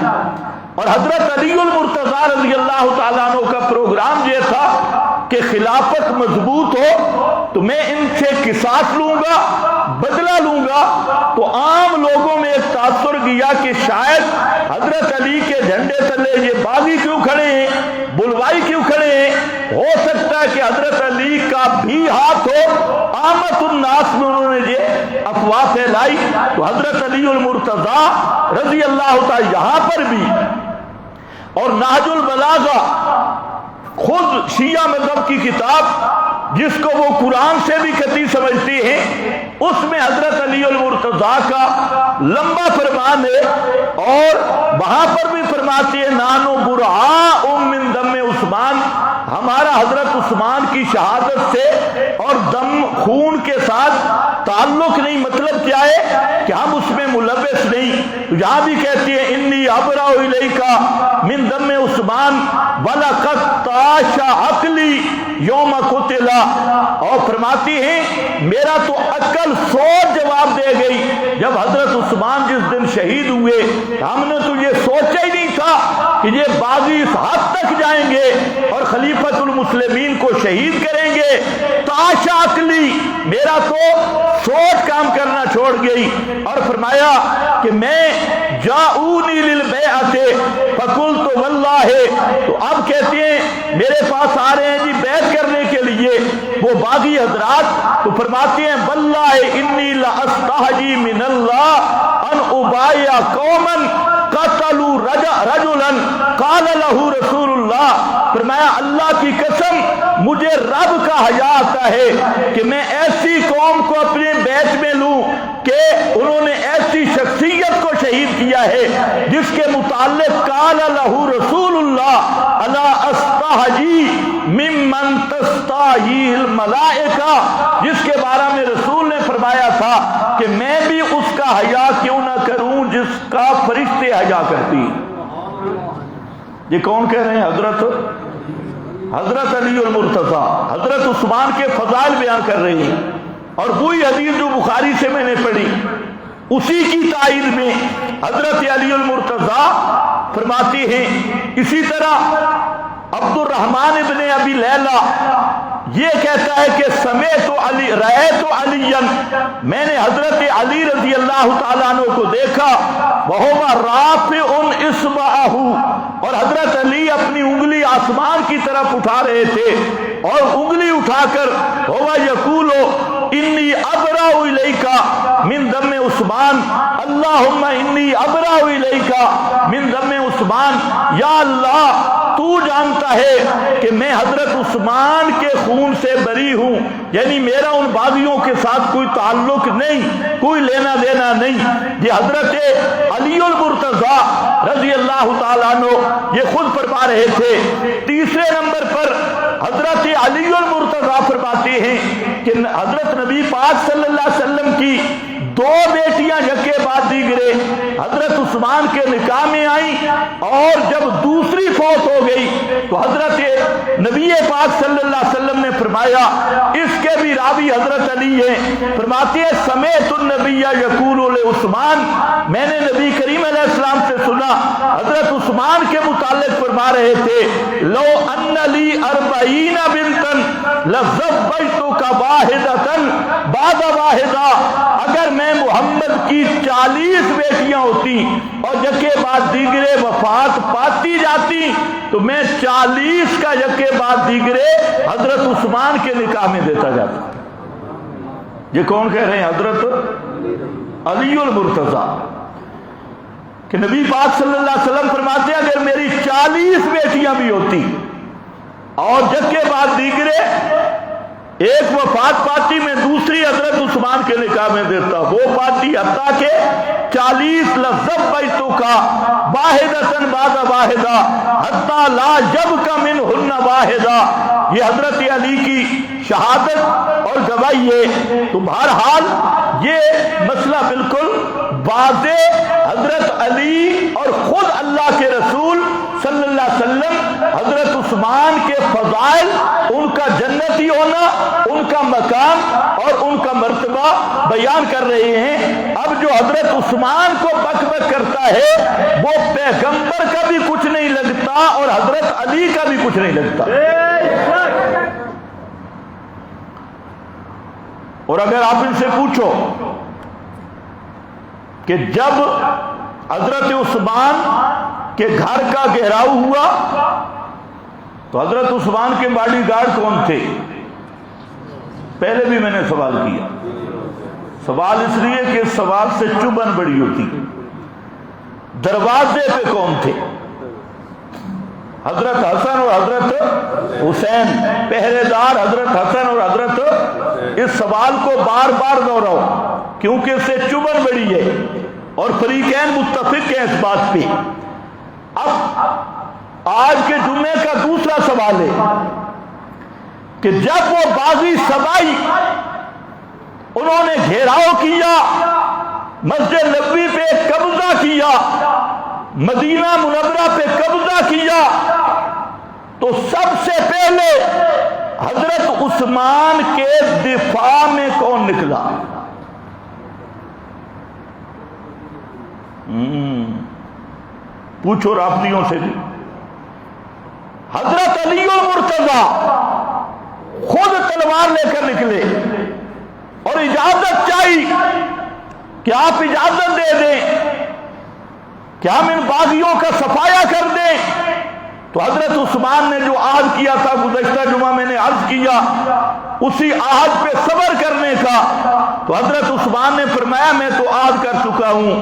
اور حضرت علی المرتضی رضی اللہ تعالیٰ عنہ کا پروگرام یہ تھا کہ خلافت مضبوط ہو تو میں ان سے قصاص لوں گا، بدلہ لوں گا۔ تو عام لوگوں میں ایک تاثر گیا کہ شاید حضرت علی کے جھنڈے تلے یہ باغی کیوں کھڑے ہیں، بلوائی کیوں کھڑے ہیں، ہو سکتا ہے کہ حضرت علی کا بھی ہاتھ ہو۔ عامت الناس میں انہوں نے یہ افواہ پھیلائی۔ تو حضرت علی المرتضی رضی اللہ تعالی یہاں پر بھی، اور نہج البلاغہ خود شیعہ مذہب کی کتاب جس کو وہ قرآن سے بھی قطعی سمجھتی ہیں، اس میں حضرت علی المرتضی کا لمبا فرمان ہے، اور وہاں پر بھی فرماتی ہے نانو برہاء من دم عثمان، ہمارا حضرت عثمان کی شہادت سے اور دم خون کے ساتھ تعلق نہیں۔ مطلب کیا ہے کہ ہم اس میں ملوث نہیں۔ یہاں بھی کہتی ہے انی ابرأ الیک من دم عثمان ولقد طاش عقلی یوم قتل، اور فرماتی ہیں میرا تو عقل سوچ جواب دے گئی جب حضرت عثمان جس دن شہید ہوئے، ہم نے تو یہ سوچا ہی نہیں تھا کہ یہ باغی اس حد تک جائیں گے اور خلیفۃ المسلمین کو شہید کریں گے۔ طاش عقلی، میرا تو سوچ کام کرنا چھوڑ گئی۔ اور فرمایا کہ میں جاؤنی للبیعۃ فقلت واللہ، تو اب کہتے ہیں میرے پاس آ رہے ہیں جی بیعت کرنے کے لیے وہ باغی حضرات، تو فرماتے ہیں واللہ انی لاستحیی من اللہ ان ابایع قوما قتلوا رجلا قال له رسول اللہ۔ فرمایا اللہ کی قسم مجھے رب کا حیا آتا ہے کہ میں ایسی قوم کو اپنے بیعت میں لوں کہ انہوں نے ایسی شخصیت کو شہید شہید کیا ہے، جس کے متعلق قال لہ رسول اللہ الا استحجی ممن تستحی الملائکہ، جس کے بارے میں رسول نے فرمایا تھا کہ میں بھی اس کا حیا کیوں نہ کروں جس کا فرشتے حیا کرتی ہیں۔ یہ کون کہہ رہے ہیں؟ حضرت علی المرتضیٰ، حضرت عثمان کے فضائل بیان کر رہے ہیں، اور وہی حدیث جو بخاری سے میں نے پڑھی اسی کی تائید میں حضرت علی المرتضیٰ فرماتے ہیں۔ اسی طرح عبد الرحمن ابن ابی لیلہ یہ کہتا ہے کہ سمیت علی رأیت علی، میں نے حضرت علی رضی اللہ تعالیٰ عنہ کو دیکھا، وہو رافع اصبعہ، اور حضرت علی اپنی انگلی آسمان کی طرف اٹھا رہے تھے، اور انگلی اٹھا کر ہوا یقول انی ابرأ الیک من دم عثمان، اللہم انی ابرأ الیک من دم عثمان، یا اللہ تو جانتا ہے کہ میں حضرت عثمان کے خون سے بری ہوں، یعنی میرا ان باغیوں کے ساتھ کوئی تعلق نہیں، کوئی لینا دینا نہیں۔ یہ حضرت علی المرتضیٰ رضی اللہ تعالیٰ عنہ یہ خود فرما رہے تھے۔ تیسرے نمبر پر حضرت علی المرتضیٰ فرماتے ہیں کہ حضرت نبی پاک صلی اللہ علیہ وسلم کی دو بیٹیاں یکے بعد دیگرے حضرت عثمان کے نکاح میں آئیں، اور جب دوسری فوت ہو گئی تو حضرت نبی پاک صلی اللہ علیہ وسلم نے فرمایا، اس کے بھی راوی حضرت علی ہیں، فرماتے ہیں سمیت النبی یقول لعثمان، میں نے نبی کریم علیہ السلام سے سنا حضرت عثمان کے متعلق فرما رہے تھے، لو ان لی 40 بنتا لزوجتک واحدۃ بعد واحدہ، اگر میں محمد کی 40 بیٹیاں ہوتی اور یکے بعد دیگرے وفات پاتی جاتی تو میں 40 کا یکے بعد دیگرے حضرت عثمان کے نکاح میں دیتا جاتا۔ یہ کون کہہ رہے ہیں؟ حضرت علی المرتضیٰ، کہ نبی پاک صلی اللہ علیہ وسلم فرماتے ہیں اگر میری 40 بیٹیاں بھی ہوتی اور یکے بعد دیگرے ایک وفات پاتی میں دوسری حضرت عثمان کے نکاح میں دیتا، وہ پاتی حتیٰ کہ 40 لزوجتک واحدۃ بعد واحدہ حتیٰ لا یبق منہن واحدہ، یہ حضرت علی کی شہادت اور گواہی ہے۔ تو بہرحال یہ مسئلہ بالکل واضح حضرت علی اور خود اللہ کے رسول صلی اللہ علیہ وسلم حضرت عثمان کے فضائل، ان کا جنتی ہونا، ان کا مقام اور ان کا مرتبہ بیان کر رہے ہیں۔ اب جو حضرت عثمان کو بک بک کرتا ہے وہ پیغمبر کا بھی کچھ نہیں لگتا اور حضرت علی کا بھی کچھ نہیں لگتا۔ اور اگر آپ ان سے پوچھو کہ جب حضرت عثمان کے گھر کا گھیراؤ ہوا تو حضرت عثمان کے باڈی گارڈ کون تھے؟ پہلے بھی میں نے سوال کیا، سوال اس لیے کہ سوال سے چبھن بڑی ہوتی۔ دروازے پہ کون تھے؟ حضرت حسن اور حضرت حسین، پہرے دار حضرت حسن اور حضرت، اس سوال کو بار بار دہراؤ کیونکہ اس سے چبھن بڑی ہے اور فریقین متفق ہیں اس بات پہ۔ اب آج کے جمعے کا دوسرا سوال ہے کہ جب وہ باغی سبائی انہوں نے گھیراؤ کیا، مسجد نبوی پہ قبضہ کیا، مدینہ منورہ پہ قبضہ کیا، تو سب سے پہلے حضرت عثمان کے دفاع میں کون نکلا؟ پوچھو رافضیوں سے بھی۔ حضرت علی المرتضیٰ خود تلوار لے کر نکلے اور اجازت چاہی کہ آپ اجازت دے دیں کہ ہم ان باغیوں کا صفایا کر دیں، تو حضرت عثمان نے جو عہد کیا تھا گزشتہ جمعہ میں نے عرض کیا، اسی عہد پہ صبر کرنے کا، تو حضرت عثمان نے فرمایا میں تو عہد کر چکا ہوں،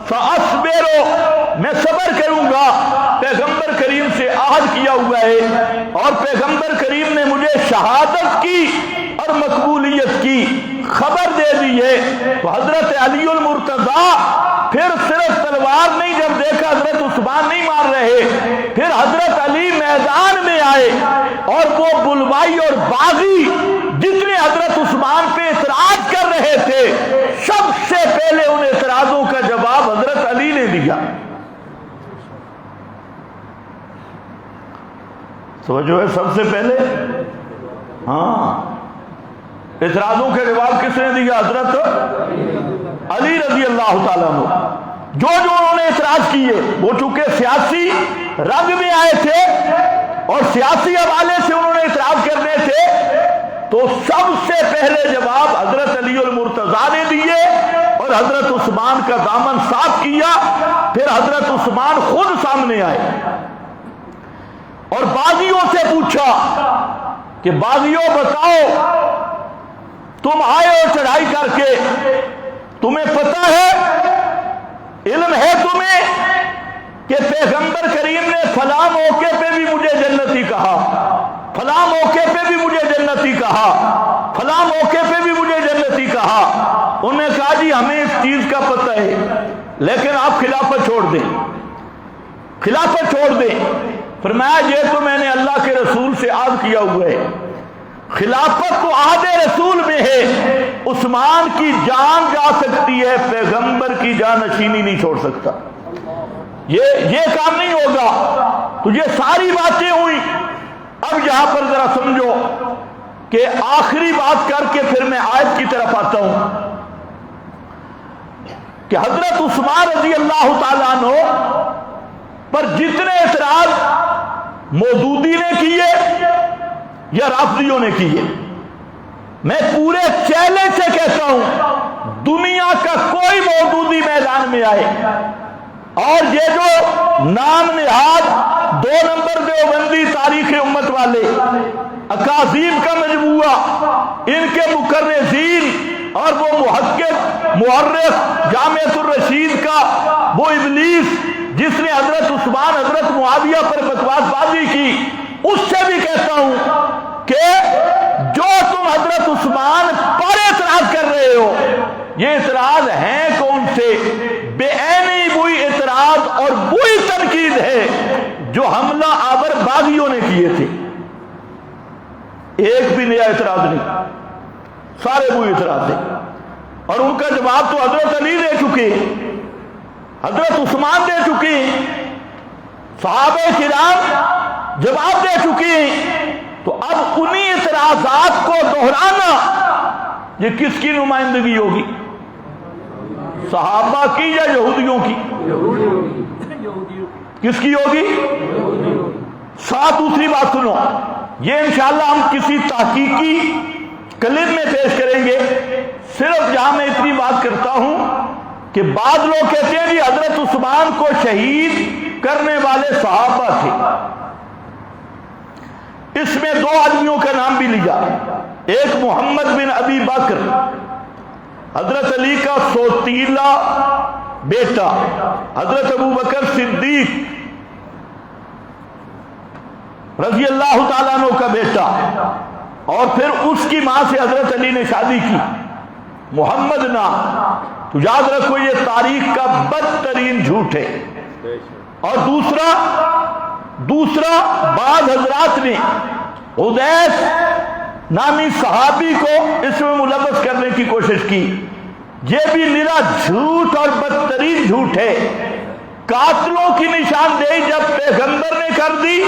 فَأَصْبِرُ، میں صبر کروں گا، پیغمبر کریم سے عہد کیا ہوا ہے اور پیغمبر کریم نے مجھے شہادت کی اور مقبولیت کی خبر دے دی ہے۔ تو حضرت علی المرتضیٰ پھر صرف صرف تلوار نہیں، جب دیکھا حضرت عثمان نہیں مار رہے، پھر حضرت علی میدان میں آئے اور وہ بلوائی اور باغی جتنے حضرت عثمان پہ اعتراض کر رہے تھے، سب سے پہلے ان اعتراضوں کا جواب حضرت علی نے دیا. سمجھو ہے سب سے پہلے اعتراضوں کا جواب کس نے دیا؟ حضرت علی رضی اللہ تعالیٰ عنہ. جو انہوں نے اعتراض کیے وہ چونکہ سیاسی رنگ میں آئے تھے اور سیاسی حوالے سے انہوں نے اعتراض کرنے تھے، تو سب سے پہلے جواب حضرت علی المرتضیٰ نے دیے اور حضرت عثمان کا دامن صاف کیا. پھر حضرت عثمان خود سامنے آئے اور باغیوں سے پوچھا کہ باغیوں بتاؤ، تم آئے ہو چڑھائی کر کے، تمہیں پتہ ہے، علم ہے تمہیں کہ پیغمبر کریم نے فلاں موقع پہ بھی مجھے جنتی کہا، فلاں موقع پہ بھی مجھے جنتی کہا، فلاں موقع پہ بھی مجھے جنتی کہا. انہوں نے کہا جی ہمیں اس چیز کا پتہ ہے، لیکن آپ خلافت چھوڑ دیں، خلافت چھوڑ دیں. فرمایا یہ تو میں نے اللہ کے رسول سے عہد کیا ہوا ہے، خلافت تو عہد رسول میں ہے، عثمان کی جان جا سکتی ہے، پیغمبر کی جان نشینی نہیں چھوڑ سکتا، یہ کام نہیں ہوگا. تو یہ ساری باتیں ہوئی. اب یہاں پر ذرا سمجھو کہ آخری بات کر کے پھر میں آیت کی طرف آتا ہوں کہ حضرت عثمان رضی اللہ تعالیٰ عنہ پر جتنے اعتراض مودودی نے کیے یا رافضیوں نے کیے، میں پورے چیلنج سے کہتا ہوں دنیا کا کوئی مودودی میدان میں آئے اور یہ جو نام نہاد 2 نمبر دیوبندی تاریخ امت والے اکاذیب کا مجموعہ، ان کے مکرزین اور وہ محقق مورخ جامعۃ الرشید کا وہ ابلیس جس نے حضرت عثمان حضرت معاویہ پر بکواس بازی کی، اس سے بھی کہتا ہوں کہ جو تم حضرت عثمان پر اعتراض کر رہے ہو، یہ اعتراض ہیں کون سے؟ بے عینی وہی اعتراض اور وہی تنقید ہے جو حملہ آور باغیوں نے کیے تھے. ایک بھی نیا اعتراض نہیں، سارے وہی اعتراض تھے اور ان کا جواب تو حضرت علی دے چکے، حضرت عثمان دے چکے، صحابہ کرام جواب دے چکے. تو اب انہی اعتراضات کو دہرانا یہ کس کی نمائندگی ہوگی؟ صحابہ کی یا یہودیوں کی؟ کس کی ہوگی؟ ساتھ دوسری بات سنو، یہ انشاءاللہ ہم کسی تحقیقی کلپ میں پیش کریں گے. صرف یہاں میں اتنی بات کرتا ہوں کہ بعض لوگ کہتے ہیں کہ حضرت عثمان کو شہید کرنے والے صحابہ تھے. اس میں 2 آدمیوں کا نام بھی لیا، ایک محمد بن ابی بکر حضرت علی کا سوتیلا بیٹا، حضرت ابو بکر صدیق رضی اللہ تعالیٰ عنہ کا بیٹا، اور پھر اس کی ماں سے حضرت علی نے شادی کی، محمد نام. تو یاد رکھو یہ تاریخ کا بدترین جھوٹ ہے. اور دوسرا بعض حضرات نے حدیث نامی صحابی کو اس میں ملوث کرنے کی کوشش کی. یہ بھی نرا جھوٹ اور بدترین جھوٹ ہے. قاتلوں کی نشاندہی جب پیغمبر نے کر دی،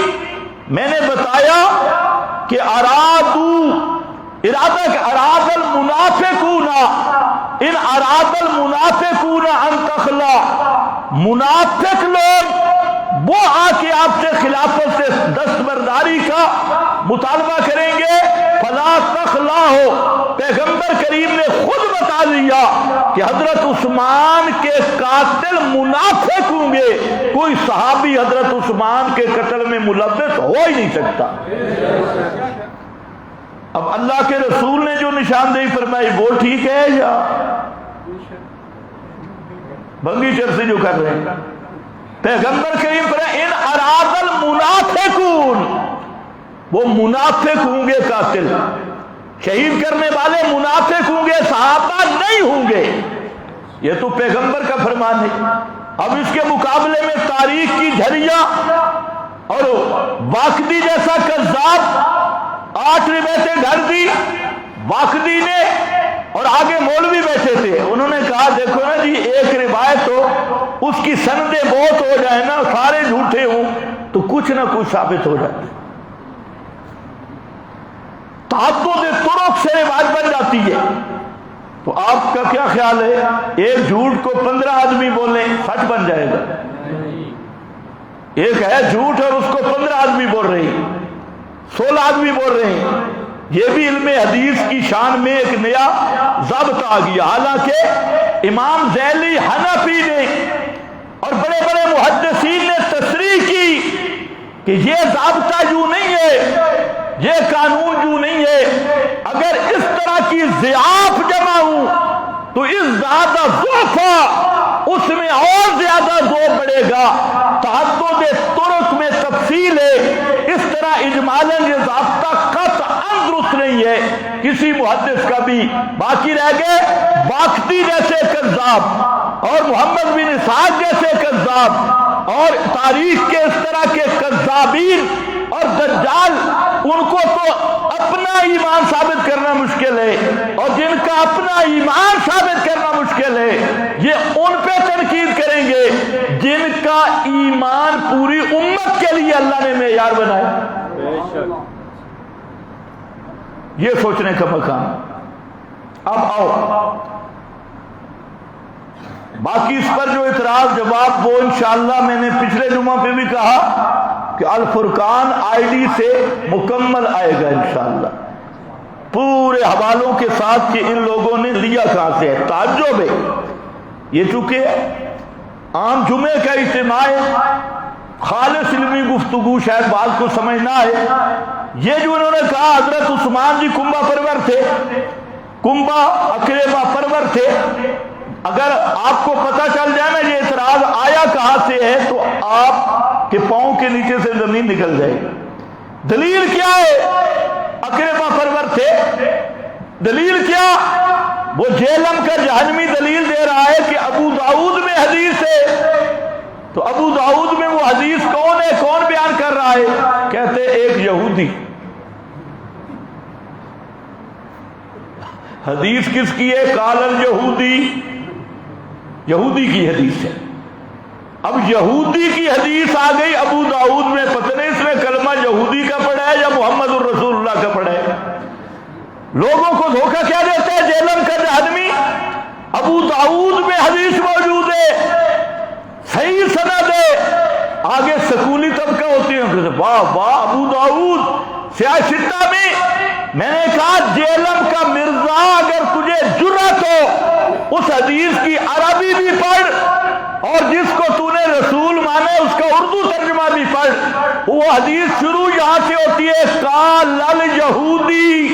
میں نے بتایا کہ اراد المنافقون ان اراد المنافقون ان تخلا، منافق لوگ وہ آ کے آپ سے خلافت سے دستبرداری کا مطالبہ کریں گے، فلا تخلا ہو. پیغمبر کریم نے خود بتا دیا کہ حضرت عثمان کے قاتل منافق ہوں گے، کوئی صحابی حضرت عثمان کے قتل میں ملوث ہو ہی نہیں سکتا. اب اللہ کے رسول نے جو نشاندہی فرمائی وہ ٹھیک ہے یا بنگی چرسی جو کر رہے ہیں؟ پیغمبر کریم فرمائے ان اراد المنافقون، وہ منافق ہوں گے قاتل، شہید کرنے والے منافق ہوں گے، صحابہ نہیں ہوں گے. یہ تو پیغمبر کا فرمان ہے. اب اس کے مقابلے میں تاریخ کی جھریاں اور واقدی جیسا کذاب 8 روایتیں گھڑ دی واقدی نے، اور آگے مولوی بیٹھے تھے، انہوں نے کہا دیکھو نا جی ایک روایت ہو اس کی سندیں بہت ہو جائے نا، سارے جھوٹے ہوں تو کچھ نہ کچھ ثابت ہو جاتے، تعدد طرق سے روایت بن جاتی ہے۔ تو آپ کا کیا خیال ہے ایک جھوٹ کو 15 آدمی بولیں سچ بن جائے گا؟ ایک ہے جھوٹ اور اس کو 15 آدمی بول رہے ہیں، 16 آدمی بول رہے ہیں، یہ بھی علم حدیث کی شان میں ایک نیا ضابطہ آ گیا۔ حالانکہ امام ذیلی حنفی نے اور بڑے بڑے محدثین نے تصریح کی کہ یہ ضابطہ یوں نہیں ہے، یہ قانون یوں نہیں ہے، اگر اس طرح کی ضعاف جمع ہوں تو اس زیادہ ضعف اس میں اور زیادہ ذوق بڑھے گا۔ تعدد طرق میں تفصیل ہے، اس طرح اجمالاً یہ ضابطہ قطعاً درست نہیں ہے کسی محدث کا بھی۔ باقی رہ گئے باقی جیسے کذاب اور محمد بن اسحاق جیسے کذاب اور تاریخ کے اس طرح کے کذابین اور دجال، ان کو تو اپنا ایمان ثابت کرنا مشکل ہے، اور جن کا اپنا ایمان ثابت کرنا مشکل ہے یہ ان پہ تنقید کریں گے جن کا ایمان پوری امت کے لیے اللہ نے معیار بنایا۔ یہ سوچنے کا مقام۔ اب آؤ باقی اس پر جو اعتراض جواب وہ انشاءاللہ میں نے پچھلے جمعہ پہ بھی کہا کہ الفرقان آئی سے مکمل آئے گا انشاءاللہ، پورے حوالوں کے ساتھ کہ ان لوگوں نے لیا کہاں سے ہے۔ تعجب ہے یہ چونکہ عام جمعے کا اجتماع ہے، خالص علمی گفتگو شاید بات کو سمجھ نہ آئے۔ یہ جو انہوں نے کہا حضرت عثمان جی کنبہ پرور تھے، کنبہ اکریبہ پرور تھے، اگر آپ کو پتہ چل جائے نا یہ اعتراض آیا کہاں سے ہے تو آپ کے پاؤں کے نیچے سے زمین نکل جائے گی۔ دلیل کیا ہے؟ اکریبہ پرور تھے، دلیل کیا؟ وہ جہلم کا جہنمی دلیل دے رہا ہے کہ ابو داؤد میں حدیث ہے، تو ابو داؤد میں وہ حدیث کون ہے، کون بیان کر رہا ہے؟ کہتے ایک یہودی۔ حدیث کس کی ہے؟ قال الیہودی، یہودی کی حدیث ہے۔ اب یہودی کی حدیث آ گئی ابو داؤد میں، پتہ نہیں اس نے کلمہ یہودی کا پڑھا ہے یا محمد الرسول اللہ کا پڑھا ہے۔ لوگوں کو دھوکہ کیا دیتا ہے جہلم کا جہنمی؟ ابو داؤد میں حدیث موجود ہے، صحیح سند ہے، آگے سکولی طبقہ ہوتی ہے، واہ واہ ابو داؤد سیاستہ میں نے کہا جہلم کا مرزا اگر تجھے جرأت ہو اس حدیث کی عربی بھی پڑھ اور جس کو تو نے رسول مانے اس کا اردو ترجمہ بھی پڑھ۔ وہ حدیث شروع یہاں سے ہوتی ہے قال الیہودی،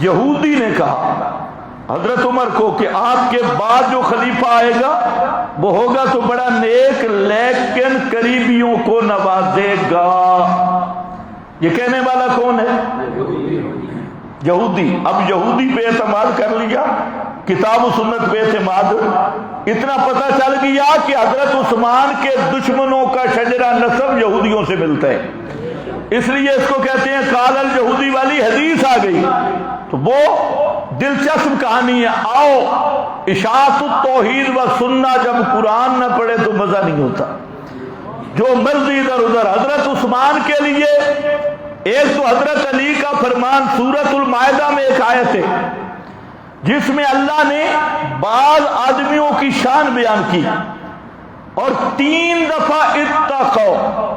یہودی نے کہا حضرت عمر کو کہ آپ کے بعد جو خلیفہ آئے گا وہ ہوگا تو بڑا نیک لیکن قریبیوں کو نوازے گا۔ یہ کہنے والا کون ہے؟ یہودی۔ اب یہودی پہ اعتماد کر لیا، کتاب و سنت پہ اعتماد، اتنا پتہ چل گیا کہ حضرت عثمان کے دشمنوں کا شجرہ نسب یہودیوں سے ملتا ہے، اس لیے اس کو کہتے ہیں قال الیہودی والی حدیث آ گئی۔ تو وہ دلچسپ کہانی ہے۔ آؤ اشاعت التوحید و سنہ جب قرآن نہ پڑھے تو مزہ نہیں ہوتا، جو مرضی ادھر ادھر۔ حضرت عثمان کے لیے ایک تو حضرت علی کا فرمان سورۃ المائدہ میں ایک آیت ہے جس میں اللہ نے بعض آدمیوں کی شان بیان کی اور 3 دفعہ اتقوا،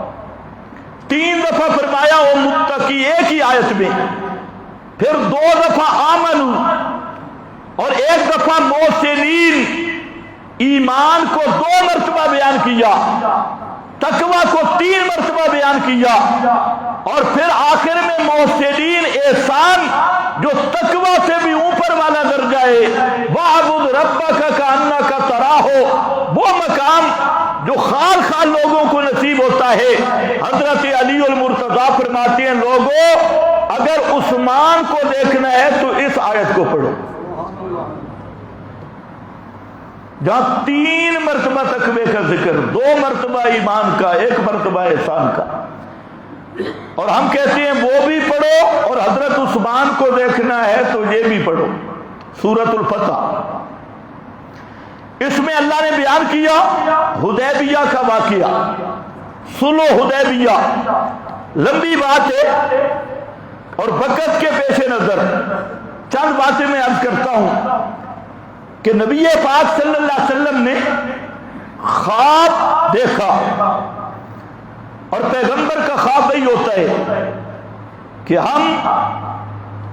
3 دفعہ فرمایا وہ متقی ایک ہی آیت میں، پھر 2 دفعہ آمنوا اور 1 دفعہ محسنین، ایمان کو 2 مرتبہ بیان کیا، تقوی کو 3 مرتبہ بیان کیا، اور پھر آخر میں محسنین احسان جو تقوی سے بھی اوپر والا درجہ ہے، وَاعْبُدْ رَبَّكَ كَأَنَّكَ تَرَاهُ، وہ مقام جو خال خال لوگوں کو نصیب ہوتا ہے۔ حضرت علی المرتضیٰ فرماتے ہیں لوگوں اگر عثمان کو دیکھنا ہے تو اس آیت کو پڑھو۔ جہاں 3 مرتبہ تقوی کا ذکر، 2 مرتبہ ایمان کا، 1 مرتبہ احسان کا، اور ہم کہتے ہیں وہ بھی پڑھو، اور حضرت عثمان کو دیکھنا ہے تو یہ بھی پڑھو، سورۃ الفتح۔ اس میں اللہ نے بیان کیا حدیبیہ کا واقعہ، صلح حدیبیہ، لمبی بات ہے اور وقت کے پیش نظر چند باتیں میں عرض کرتا ہوں کہ نبی پاک صلی اللہ علیہ وسلم نے خواب دیکھا، اور پیغمبر کا خواب یہی ہوتا ہے کہ ہم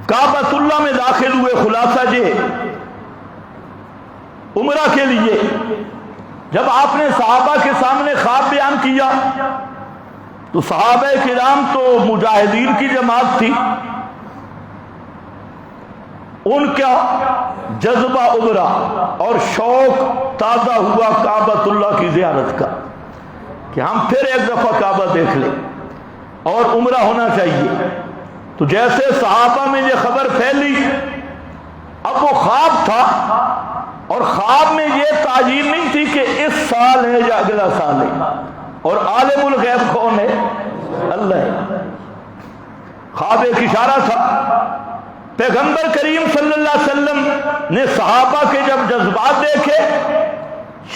کعبۃ اللہ میں داخل ہوئے، خلاصہ یہ عمرہ کے لیے۔ جب آپ نے صحابہ کے سامنے خواب بیان کیا تو صحابہ کرام تو مجاہدین کی جماعت تھی، ان کا جذبہ ابھرا اور شوق تازہ ہوا کعبۃ اللہ کی زیارت کا کہ ہم پھر ایک دفعہ کعبہ دیکھ لیں اور عمرہ ہونا چاہیے۔ تو جیسے صحابہ میں یہ خبر پھیلی، اب وہ خواب تھا، اور خواب میں یہ تعین نہیں تھی کہ اس سال ہے یا اگلا سال ہے، اور عالم الغیب کون ہے؟ اللہ ہے۔ خواب ایک اشارہ تھا۔ پیغمبر کریم صلی اللہ علیہ وسلم نے صحابہ کے جب جذبات دیکھے،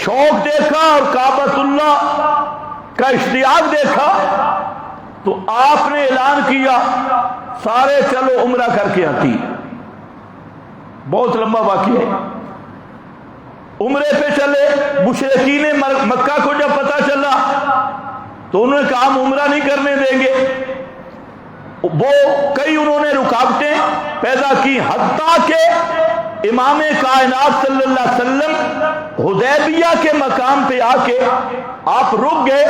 شوق دیکھا اور کعبۃ اللہ کا اشتیاق دیکھا، تو آپ نے اعلان کیا سارے چلو عمرہ کر کے آتی۔ بہت لمبا واقعہ ہے۔ عمرے پہ چلے، مشرکین مکہ کو جب پتہ چلا تو انہوں نے کہا ہم عمرہ نہیں کرنے دیں گے۔ وہ کئی انہوں نے رکاوٹیں پیدا کی، حتیٰ کہ امام کائنات صلی اللہ علیہ وسلم حدیبیہ کے مقام پہ آ کے آپ رک گئے،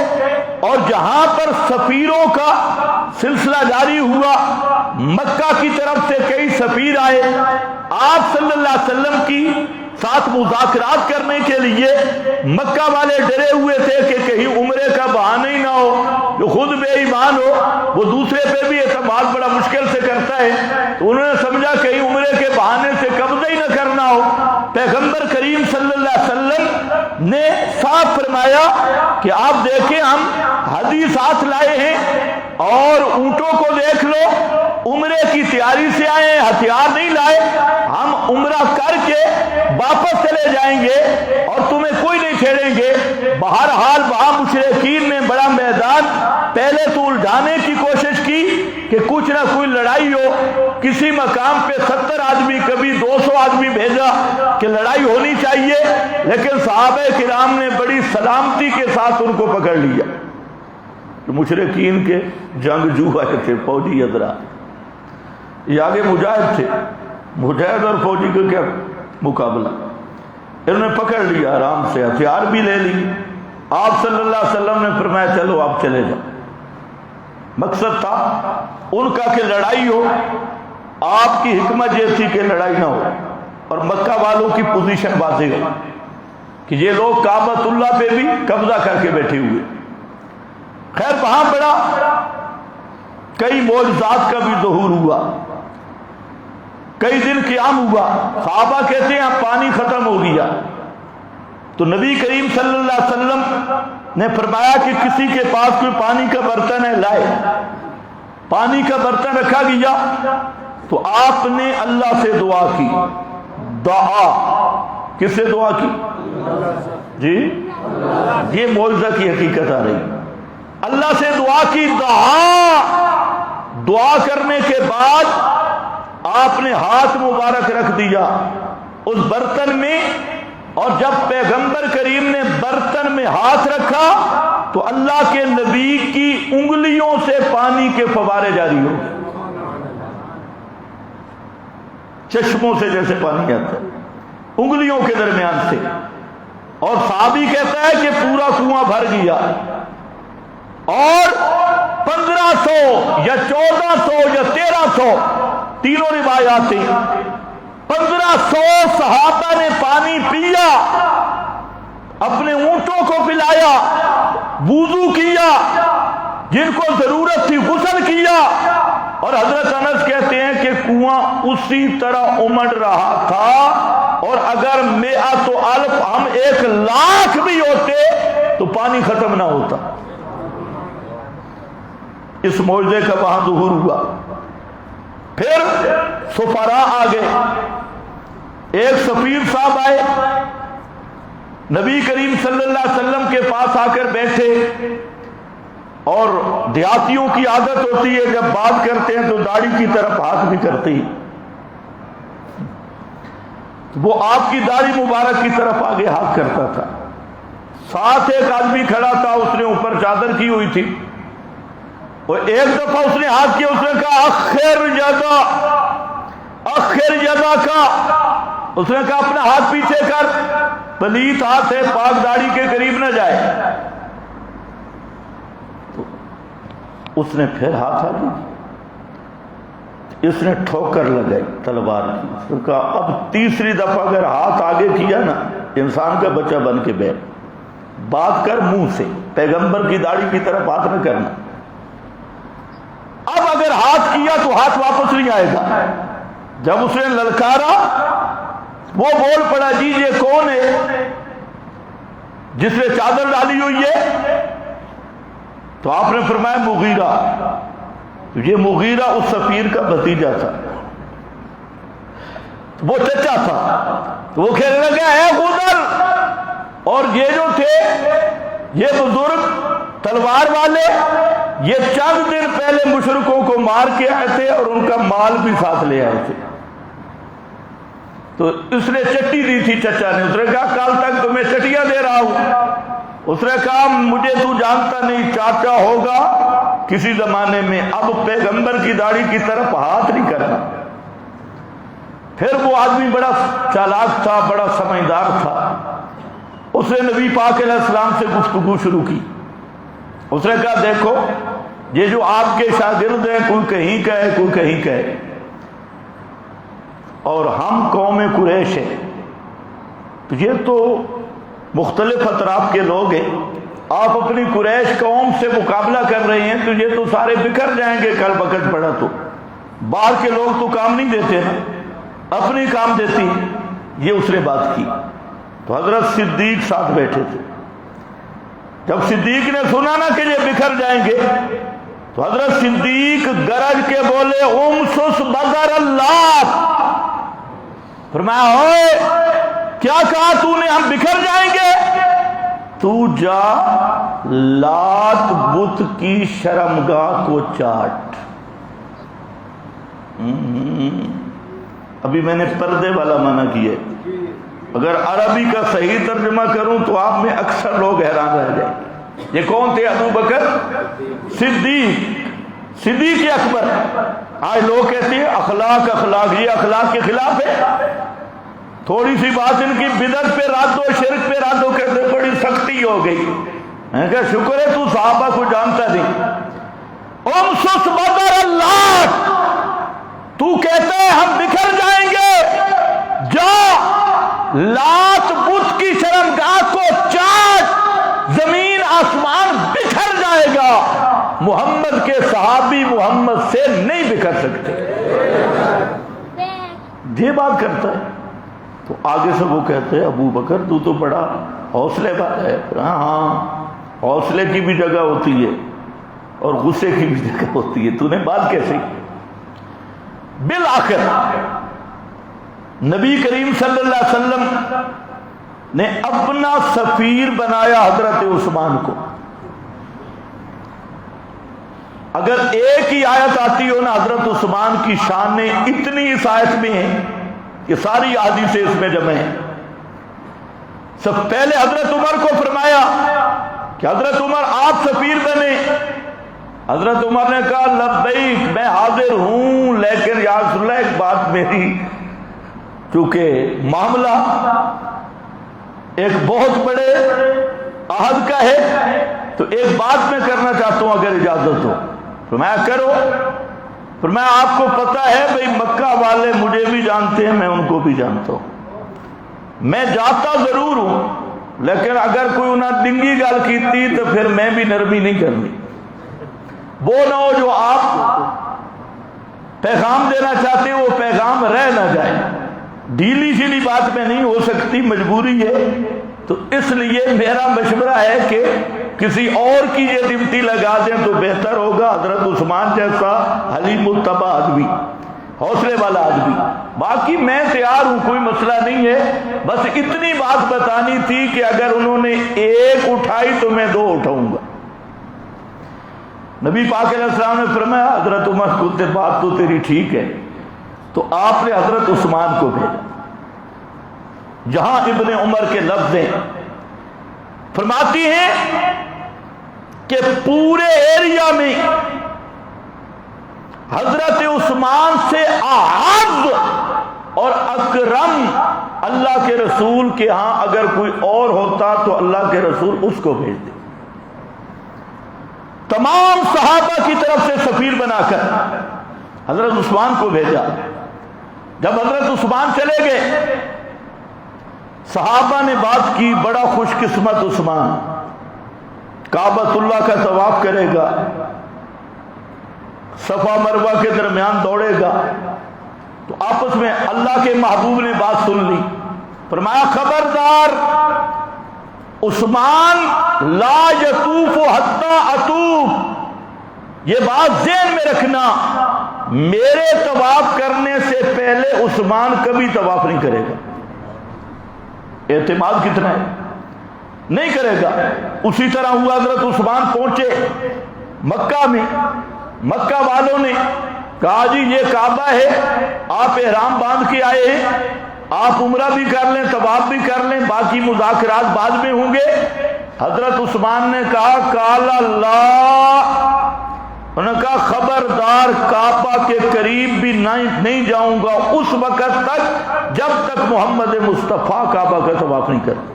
اور جہاں پر سفیروں کا سلسلہ جاری ہوا، مکہ کی طرف سے کئی سفیر آئے، آپ صلی اللہ علیہ وسلم کی ساتھ مذاکرات کرنے کے لیے۔ مکہ والے ڈرے ہوئے تھے کہ کہیں عمرے کا بہانہ ہی نہ ہو، جو خود بے ایمان ہو وہ دوسرے پہ بھی اعتماد بڑا مشکل سے کرتا ہے، تو انہوں نے سمجھا کہیں عمرے کے بہانے سے قبضہ ہی نہ کرنا ہو۔ پیغمبر کریم صلی اللہ علیہ وسلم نے صاف فرمایا کہ آپ دیکھیں ہم حدیث ہاتھ لائے ہیں، اور اونٹوں کو دیکھ لو، عمرے کی تیاری سے آئے ہیں، ہتھیار نہیں لائے، ہم عمرہ کر کے واپس چلے جائیں گے اور تمہیں کوئی نہیں چھیڑیں گے۔ بہرحال وہاں مشرکین نے بڑا میدان پہلے تو الجھانے کی کوشش کی کہ کچھ نہ کوئی لڑائی ہو، کسی مقام پہ 70 آدمی کبھی 200 آدمی بھیجا کہ لڑائی ہونی چاہیے، لیکن صحابہ کرام نے بڑی سلامتی کے ساتھ ان کو پکڑ لیا۔ مشرکین کے جنگجو آئے تھے، فوجی حضرات، یہ آگے مجاہد تھے، مجاہد اور فوجی کا کیا مقابلہ۔ انہوں نے پکڑ لیا آرام سے، ہتھیار بھی لے لی۔ آپ صلی اللہ علیہ وسلم نے فرمایا چلو آپ چلے جاؤ۔ مقصد تھا ان کا کہ لڑائی ہو، آپ کی حکمت یہ تھی کہ لڑائی نہ ہو، اور مکہ والوں کی پوزیشن واضح ہو کہ یہ لوگ کعبۃ اللہ پہ بھی قبضہ کر کے بیٹھے ہوئے۔ خیر وہاں بڑا کئی معجزات کا بھی ظہور ہوا، کئی دن قیام ہوا۔ صحابہ کہتے ہیں پانی ختم ہو گیا، تو نبی کریم صلی اللہ علیہ وسلم نے فرمایا کہ کسی کے پاس کوئی پانی کا برتن ہے لائے۔ پانی کا برتن رکھا گیا تو آپ نے اللہ سے دعا کی۔ دعا کس سے دعا کی؟ جی یہ معجزہ کی حقیقت آ رہی۔ اللہ سے دعا کی، دعا کرنے کے بعد آپ نے ہاتھ مبارک رکھ دیا اس برتن میں، اور جب پیغمبر کریم نے برتن میں ہاتھ رکھا تو اللہ کے نبی کی انگلیوں سے پانی کے فوارے جاری ہو گئے، چشموں سے جیسے پانی آتا ہے انگلیوں کے درمیان سے، اور صحابی کہتا ہے کہ پورا کنواں بھر گیا، اور 1500 یا 1400 یا 1300 تینوں روایات تھیں، 1500 صحابہ نے پانی پیا، اپنے اونٹوں کو پلایا، وضو کیا، جن کو ضرورت تھی غسل کیا، اور حضرت انس کہتے ہیں کہ کنواں اسی طرح امڑ رہا تھا اور اگر 100,000 ہم 1,00,000 بھی ہوتے تو پانی ختم نہ ہوتا. اس معجزے کا وہاں ظہور ہوا. پھر سفراء آ گئے. ایک سفیر صاحب آئے, نبی کریم صلی اللہ علیہ وسلم کے پاس آ کر بیٹھے, اور دیہاتیوں کی عادت ہوتی ہے جب بات کرتے ہیں تو داڑھی کی طرف ہاتھ بھی کرتے ہیں. وہ آپ کی داڑھی مبارک کی طرف آگے ہاتھ کرتا تھا. ساتھ ایک آدمی کھڑا تھا, اس نے اوپر چادر کی ہوئی تھی, اور ایک دفعہ اس نے ہاتھ کیا, اس نے کہا اخر یدا کا. اس نے کہا اپنا ہاتھ پیچھے کر, پلیت ہاتھ ہے, پاک داڑھی کے قریب نہ جائے. اس نے پھر ہاتھ آ دی, اس نے ٹھوکر لگائی تلوار کی. اس نے کہا اب تیسری دفعہ اگر ہاتھ آگے کیا نا, انسان کا بچہ بن کے بیٹھ, بات کر منہ سے, پیغمبر کی داڑھی کی طرف ہاتھ نہ کرنا. اب اگر ہاتھ کیا تو ہاتھ واپس نہیں آئے گا. جب اس نے للکارا, وہ بول پڑا جی یہ کون ہے جس نے چادر ڈالی ہوئی ہے؟ تو آپ نے فرمایا مغیرہ. یہ مغیرہ اس سفیر کا بھتیجا تھا, وہ چچا تھا. تو وہ کہنے لگا اے غدر, اور یہ جو تھے یہ بزرگ تلوار والے, یہ چند دن پہلے مشرکوں کو مار کے آئے تھے اور ان کا مال بھی ساتھ لے آئے تھے. تو اس نے چٹی دی تھی چچا نے. اس نے کہا کل تک تمہیں چٹیاں دے رہا ہوں. اس نے کہا مجھے تو جانتا نہیں, چاچا ہوگا کسی زمانے میں, اب پیغمبر کی داڑھی کی طرف ہاتھ نہیں کرنا. پھر وہ آدمی بڑا چالاک تھا, بڑا سمجھدار تھا. اس نے نبی پاک علیہ السلام سے گفتگو شروع کی. اس نے کہا دیکھو یہ جو آپ کے شاگرد ہیں, کوئی کہیں کا ہے, کوئی کہیں کا ہے, اور ہم قوم قریش ہیں, تو یہ تو مختلف اطراف کے لوگ ہیں. آپ اپنی قریش قوم سے مقابلہ کر رہے ہیں تو یہ تو سارے بکھر جائیں گے کل وقت پڑا تو. باہر کے لوگ تو کام نہیں دیتے نا, اپنی کام دیتی. یہ اس نے بات کی. تو حضرت صدیق ساتھ بیٹھے تھے. جب صدیق نے سنا نا کہ یہ بکھر جائیں گے, تو حضرت صدیق گرج کے بولے امسس بغیر اللہ. فرمایا ہوئے کیا کہا تو نے, ہم بکھر جائیں گے؟ تو جا لات بت کی شرمگاہ کو چاٹ. ابھی میں نے پردے والا منع کیا. اگر عربی کا صحیح ترجمہ کروں تو آپ میں اکثر لوگ حیران رہ جائیں گے. یہ کون تھے؟ ابو بکر صدیق اکبر. آج لوگ کہتے ہیں اخلاق, یہ اخلاق کے خلاف ہے. تھوڑی سی بات ان کی بدعت پہ رات دو, شرک پہ رات دو, کہتے بڑی سختی ہو گئی. میں نے کہا شکر ہے تو صحابہ کو جانتا نہیں. امسس بدر اللہ, تو کہتے ہیں ہم بکھر جائیں گے, جا لات بت کی شرمگاہ کو چاٹ, زمین آسمان بکھر جائے گا. محمد کے صحابی محمد سے نہیں بکھر سکتے. یہ بات کرتا ہے. تو آگے سے وہ کہتے ہیں ابو بکر تو تو بڑا حوصلے والا ہے. ہاں حوصلے کی بھی جگہ ہوتی ہے اور غصے کی بھی جگہ ہوتی ہے. تو نے بات کیسے کی؟ بالآخر نبی کریم صلی اللہ علیہ وسلم نے اپنا سفیر بنایا حضرت عثمان کو. اگر ایک ہی آیت آتی ہو نا حضرت عثمان کی شان اتنی اس آیت میں ہیں کہ ساری احادیثیں اس میں جمع ہیں. سب پہلے حضرت عمر کو فرمایا کہ حضرت عمر آپ سفیر بنے. حضرت عمر نے کہا لبیک, میں حاضر ہوں, لیکن یا رسول اللہ ایک بات میری, چونکہ معاملہ ایک بہت بڑے عہد کا ہے تو ایک بات میں کرنا چاہتا ہوں اگر اجازت ہو. فرمایا کرو. فرمایا آپ کو پتا ہے بھئی مکہ والے مجھے بھی جانتے ہیں, میں ان کو بھی جانتا ہوں. میں جاتا ضرور ہوں لیکن اگر کوئی انہیں ڈنگی گل کیتی تو پھر میں بھی نرمی نہیں کرنی. وہ نہ ہو جو آپ پیغام دینا چاہتے ہیں وہ پیغام رہ نہ جائے. ڈھیلی شیلی بات میں نہیں ہو سکتی، مجبوری ہے. تو اس لیے میرا مشورہ ہے کہ کسی اور کی یہ ڈیوٹی لگا دیں تو بہتر ہوگا. حضرت عثمان جیسا حلیم الطبع آدمی، حوصلے والا آدمی. باقی میں تیار ہوں، کوئی مسئلہ نہیں ہے. بس اتنی بات بتانی تھی کہ اگر انہوں نے ایک اٹھائی تو میں دو اٹھاؤں گا. نبی پاک علیہ السلام نے فرمایا حضرت عمر کو بات تو تیری ٹھیک ہے. تو آپ نے حضرت عثمان کو بھیجا. جہاں ابن عمر کے لفظ ہیں، فرماتی ہیں کہ پورے ایریا میں حضرت عثمان سے اعز اور اکرم اللہ کے رسول کے ہاں اگر کوئی اور ہوتا تو اللہ کے رسول اس کو بھیج دے. تمام صحابہ کی طرف سے سفیر بنا کر حضرت عثمان کو بھیجا. جب حضرت عثمان چلے گئے، صحابہ نے بات کی بڑا خوش قسمت عثمان، کعبۃ اللہ کا طواف کرے گا، صفا مروہ کے درمیان دوڑے گا. تو آپس میں اللہ کے محبوب نے بات سن لی. فرمایا خبردار عثمان لا یطوف حتی اطوف. یہ بات ذہن میں رکھنا، میرے طواف کرنے سے پہلے عثمان کبھی طواف نہیں کرے گا. اعتماد کتنا ہے، نہیں کرے گا. اسی طرح ہوا، حضرت عثمان پہنچے مکہ میں. مکہ والوں نے کہا جی یہ کعبہ ہے، آپ احرام باندھ کے آئے ہیں، آپ عمرہ بھی کر لیں، طواف بھی کر لیں، باقی مذاکرات بعد میں ہوں گے. حضرت عثمان نے کہا قال اللہ، انہوں نے کہا خبردار کعبہ کے قریب بھی نہیں جاؤں گا اس وقت تک جب تک محمد مصطفیٰ کعبہ کا طواف نہیں کرتا.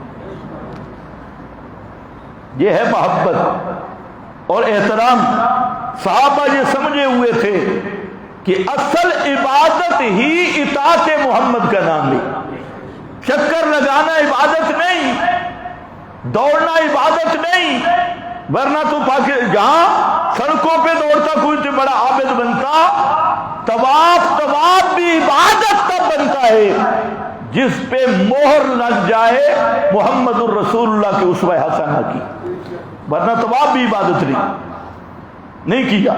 یہ ہے محبت اور احترام. صحابہ یہ سمجھے ہوئے تھے کہ اصل عبادت ہی اطاعت محمد کا نام ہے. چکر لگانا عبادت نہیں، دوڑنا عبادت نہیں. ورنہ تو جہاں سڑکوں پہ دوڑتا کوئی تو بڑا عابد بنتا. طواف بھی عبادت تب بنتا ہے جس پہ مہر لگ جائے محمد الرسول اللہ کے اسوہ حسنہ کی. ورنہ طواف بھی عبادت نہیں کیا.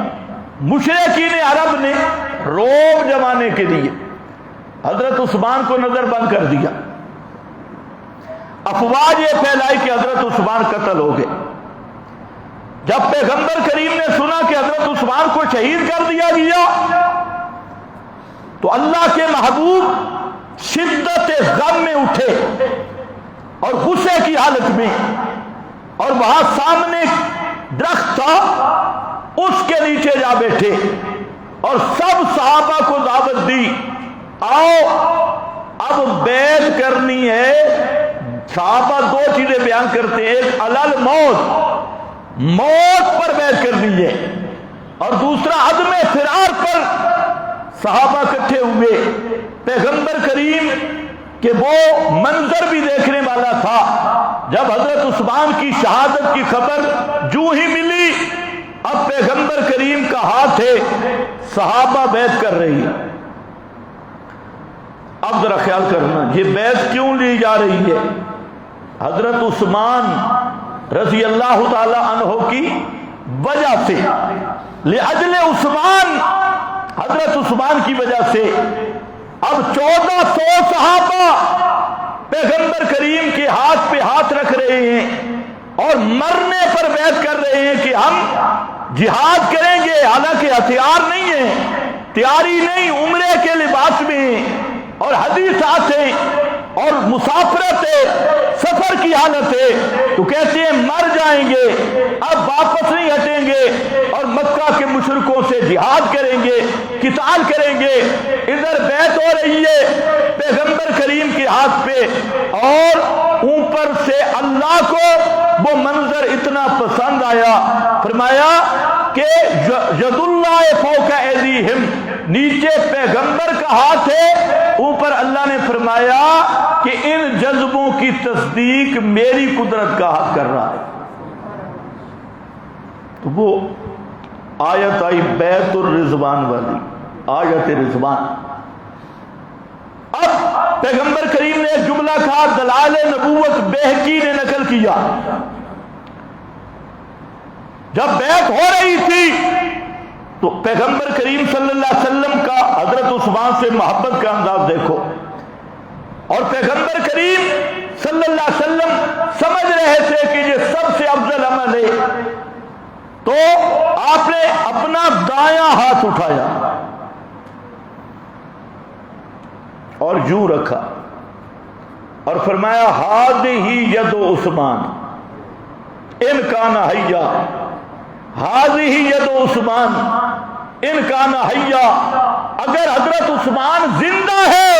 مشرکین عرب نے روب جمانے کے لیے حضرت عثمان کو نظر بند کر دیا. افواج یہ پھیلائی کہ حضرت عثمان قتل ہو گئے. جب پیغمبر کریم نے سنا کہ حضرت عثمان کو شہید کر دیا گیا تو اللہ کے محبوب شدت غم میں اٹھے اور غصے کی حالت میں، اور وہاں سامنے درخت تھا اس کے نیچے جا بیٹھے اور سب صحابہ کو دعوت دی، آؤ اب بیعت کرنی ہے. صحابہ دو چیزیں بیان کرتے ہیں، ایک علل موت پر بیعت کرنی ہے، اور دوسرا عدم فرار پر. صحابہ اکٹھے ہوئے. پیغمبر کریم کہ وہ منظر بھی دیکھنے والا تھا. جب حضرت عثمان کی شہادت کی خبر جو ہی ملی، اب پیغمبر کریم کا ہاتھ ہے، صحابہ بیعت کر رہی ہے. اب ذرا خیال کرنا یہ بیعت کیوں لی جا رہی ہے؟ حضرت عثمان رضی اللہ تعالی عنہ کی وجہ سے، لأجل عثمان، حضرت عثمان کی وجہ سے اب 1400 صحابہ پیغمبر کریم کے ہاتھ پہ ہاتھ رکھ رہے ہیں اور مرنے پر بیعت کر رہے ہیں کہ ہم جہاد کریں گے. حالانکہ ہتھیار نہیں ہے، تیاری نہیں، عمرے کے لباس میں اور حدیثات ہیں اور مسافرت ہے، سفر کی حالت ہے. تو کہتے ہیں مر جائیں گے، اب واپس نہیں ہٹیں گے اور مکہ کے مشرکوں سے جہاد کریں گے، قتال کریں گے. ادھر بیعت ہو رہی ہے پیغمبر کریم کے ہاتھ پہ، اور اوپر سے اللہ کو وہ منظر اتنا پسند آیا، فرمایا کہ ید اللہ فوق ایدیہم، نیچے پیغمبر کا ہاتھ ہے، اوپر اللہ نے فرمایا کہ ان جذبوں کی تصدیق میری قدرت کا ہاتھ کر رہا ہے. تو وہ آیت آئی بیت الرضوان والی، آیت رضوان. اب پیغمبر کریم نے ایک جملہ کہا، دلائل نبوت بہقی نے نقل کیا، جب بیعت ہو رہی تھی تو پیغمبر کریم صلی اللہ علیہ وسلم کا حضرت عثمان سے محبت کا انداز دیکھو، اور پیغمبر کریم صلی اللہ علیہ وسلم سمجھ رہے تھے کہ یہ سب سے افضل عمل ہے، تو آپ نے اپنا دایاں ہاتھ اٹھایا اور یوں رکھا اور فرمایا ہذہ ید عثمان ان کان حیا، ہذہ ید عثمان ان کان حیا، اگر حضرت عثمان زندہ ہے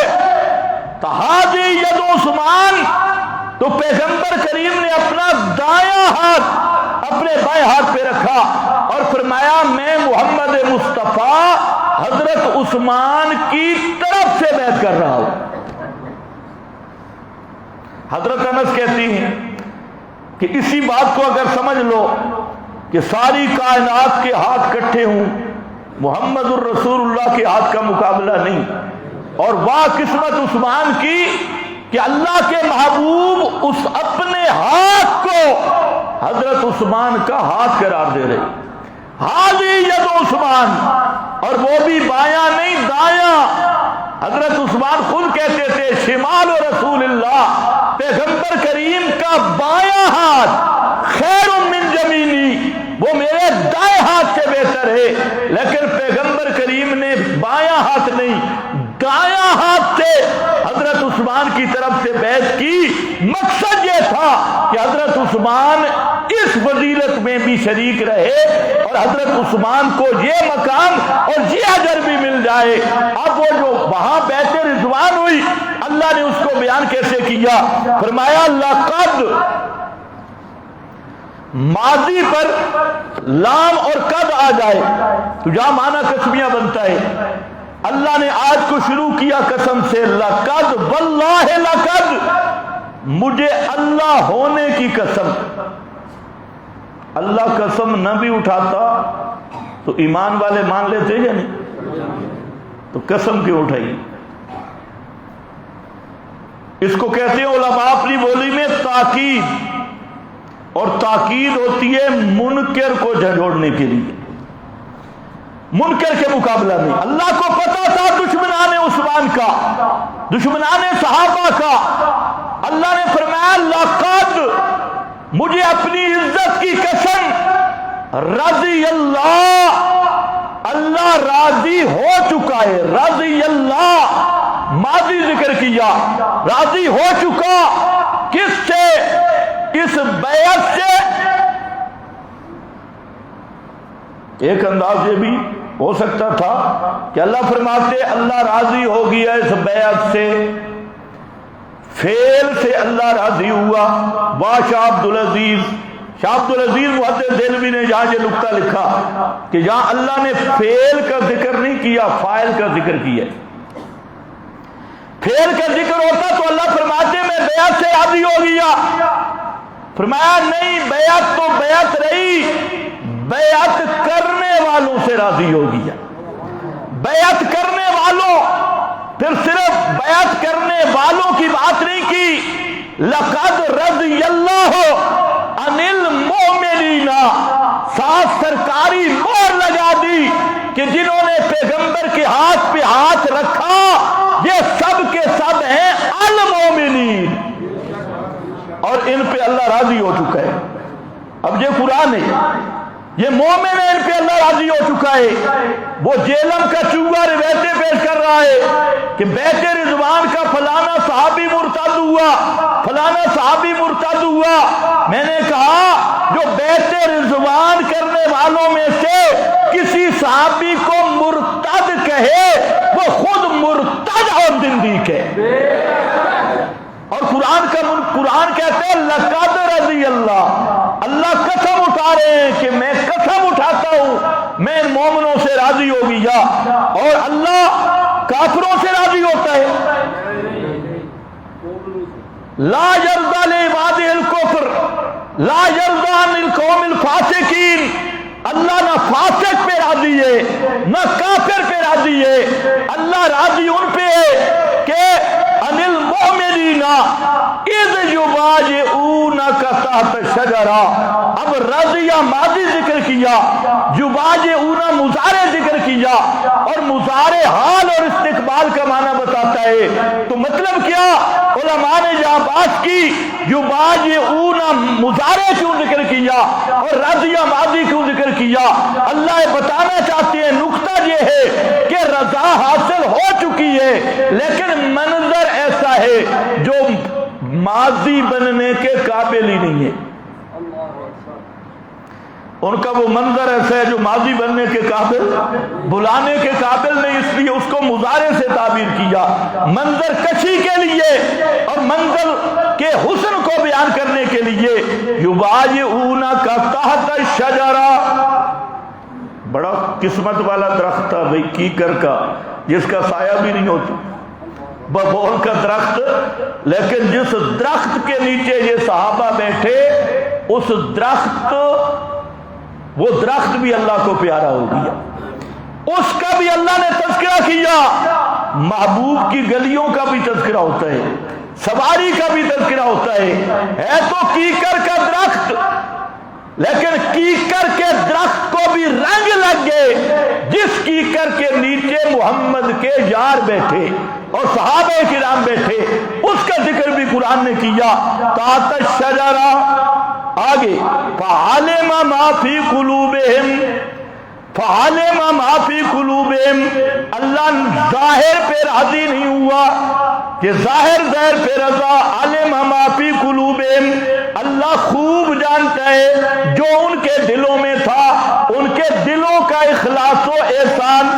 تو ہذہ ید عثمان، تو پیغمبر کریم نے اپنا دایاں ہاتھ اپنے بائیں ہاتھ پہ رکھا اور فرمایا میں محمد مصطفیٰ حضرت عثمان کی طرف سے بیعت کر رہا ہوں۔ حضرت انس کہتی ہیں کہ اسی بات کو اگر سمجھ لو کہ ساری کائنات کے ہاتھ کٹھے ہوں، محمد الرسول اللہ کے ہاتھ کا مقابلہ نہیں، اور واہ قسمت عثمان کی کہ اللہ کے محبوب اس اپنے ہاتھ کو حضرت عثمان کا ہاتھ قرار دے رہے، ہذہ ید عثمان، اور وہ بھی بایاں نہیں دایاں۔ حضرت عثمان خود کہتے تھے شمال رسول اللہ، پیغمبر کریم کا بایاں ہاتھ خیر من جمینی، وہ میرے دائیں ہاتھ سے بہتر ہے، لیکن پیغمبر کریم نے بایاں ہاتھ نہیں دایاں ہاتھ سے حضرت عثمان کی طرف سے بیعت کی۔ مقصد یہ تھا کہ حضرت عثمان اس فضیلت میں بھی شریک رہے اور حضرت عثمان کو یہ مقام اور یہ اجر بھی مل جائے۔ اب وہ جو وہاں بیعت رضوان ہوئی، اللہ نے اس کو بیان کیسے کیا؟ فرمایا لقد، ماضی پر لام اور قد آ جائے تو جہاں معنی قسمیہ بنتا ہے، اللہ نے آج کو شروع کیا قسم سے، لقد واللہ لقد، مجھے اللہ ہونے کی قسم۔ اللہ قسم نہ بھی اٹھاتا تو ایمان والے مان لیتے یا نہیں؟ تو قسم کیوں اٹھائی؟ اس کو کہتے ہیں علماء اپنی بولی میں تاکید، اور تاکید ہوتی ہے منکر کو جھنجھوڑنے کے لیے، منکر کے مقابلہ میں۔ اللہ کو پتا تھا دشمنان عثمان کا، دشمنان صحابہ کا، اللہ نے فرمایا لقد، مجھے اپنی عزت کی قسم، رضی اللہ، اللہ راضی ہو چکا ہے، رضی اللہ، ماضی ذکر کیا، راضی ہو چکا، کس سے؟ اس بیعت سے۔ ایک انداز یہ بھی ہو سکتا تھا کہ اللہ فرماتے اللہ راضی ہو گیا اس بیعت سے، فعل سے اللہ راضی ہوا۔ واہ شاہ عبدالعزیز، شاہ عبدالعزیز محدث دہلوی نے جہاں یہ نقطہ لکھا کہ جہاں اللہ نے فعل کا ذکر نہیں کیا، فاعل کا ذکر کیا۔ فعل کا ذکر ہوتا تو اللہ فرماتے میں بیعت سے راضی ہو گیا، فرمایا نہیں، بیعت تو بیعت رہی، بیعت کرنے والوں سے راضی ہو گیا۔ بیعت کرنے والوں، پھر صرف بیعت کرنے والوں کی بات نہیں کی، لقد رضی اللہ عن المؤمنین، ساتھ سرکاری مہر لگا دی کہ جنہوں نے پیغمبر کے ہاتھ پہ ہاتھ رکھا یہ سب کے سب ہیں المؤمنین، اور ان پہ اللہ راضی ہو چکا ہے۔ اب یہ قرآن ہے، یہ مومن ہے، ان پہ اللہ راضی ہو چکا ہے۔ وہ جیلم کا چوہا روایتیں پیش کر رہا ہے کہ بیعت رضوان کا فلانا صحابی مرتد ہوا، فلانا صحابی مرتد ہوا۔ میں نے کہا جو بیعت رضوان کرنے والوں میں سے کسی صحابی کو مرتد کہے وہ خود مرتد اور زندیق ہے۔ اور قرآن کہتے ہیں لقد رضی اللہ، اللہ قسم اٹھا رہے ہیں کہ میں قسم اٹھاتا ہوں میں ان مومنوں سے راضی ہو گیا، اور اللہ کافروں سے راضی ہوتا ہے۔ لا یرضی لعبادہ الکفر، لا یرضی عن القوم الفاسقین، اللہ نہ فاسق پہ راضی ہے نہ کافر پہ راضی ہے، اللہ راضی ان پہ ہے کہ انل اذ یباجعونک تحت شجرہ، اب رضیہ ماضی ذکر کیا، یباجعون مضارع ذکر کیا، اور مضارع حال اور استقبال کا معنی بتاتا ہے۔ تو مطلب کیا؟ علماء نے جہاں بات کی یباجعون مضارع کیوں ذکر کیا اور رضیہ ماضی کیوں ذکر کیا؟ اللہ بتانا چاہتے ہیں نقطہ یہ ہے کہ رضا حاصل ہو چکی ہے، لیکن منظر ایسا ہے جو ماضی بننے کے قابل ہی نہیں ہے۔ ان کا وہ منظر ایسا ہے جو ماضی بننے کے قابل، بلانے کے قابل نہیں، اس لیے اس کو مضارع سے تعبیر کیا، منظر کشی کے لیے اور منظر کے حسن کو بیان کرنے کے لیے۔ یباجعونک تحت الشجرہ، بڑا قسمت والا درخت تھا بھئی کیکر کا، جس کا سایہ بھی نہیں ہوتا، ببول کا درخت، لیکن جس درخت کے نیچے یہ صحابہ بیٹھے، اس درخت، وہ درخت بھی اللہ کو پیارا ہو گیا، اس کا بھی اللہ نے تذکرہ کیا۔ محبوب کی گلیوں کا بھی تذکرہ ہوتا ہے، سواری کا بھی تذکرہ ہوتا ہے تو کیکر کا درخت، لیکن کیکر کے درخت کو بھی رنگ لگ گئے جس کیکر کے نیچے محمد کے یار بیٹھے اور صحابہ کرام بیٹھے، اس کا ذکر بھی قرآن نے کیا۔ تحت الشجرہ، آگے فعلم ما فی قلوبہم، فعلم ما فی قلوبہم، اللہ ظاہر پہ راضی نہیں ہوا کہ ظاہر پہ رضا، علم ما فی قلوبہم، اللہ خوب جانتا ہے جو ان کے دلوں میں تھا، ان کے دلوں کا اخلاص و احسان،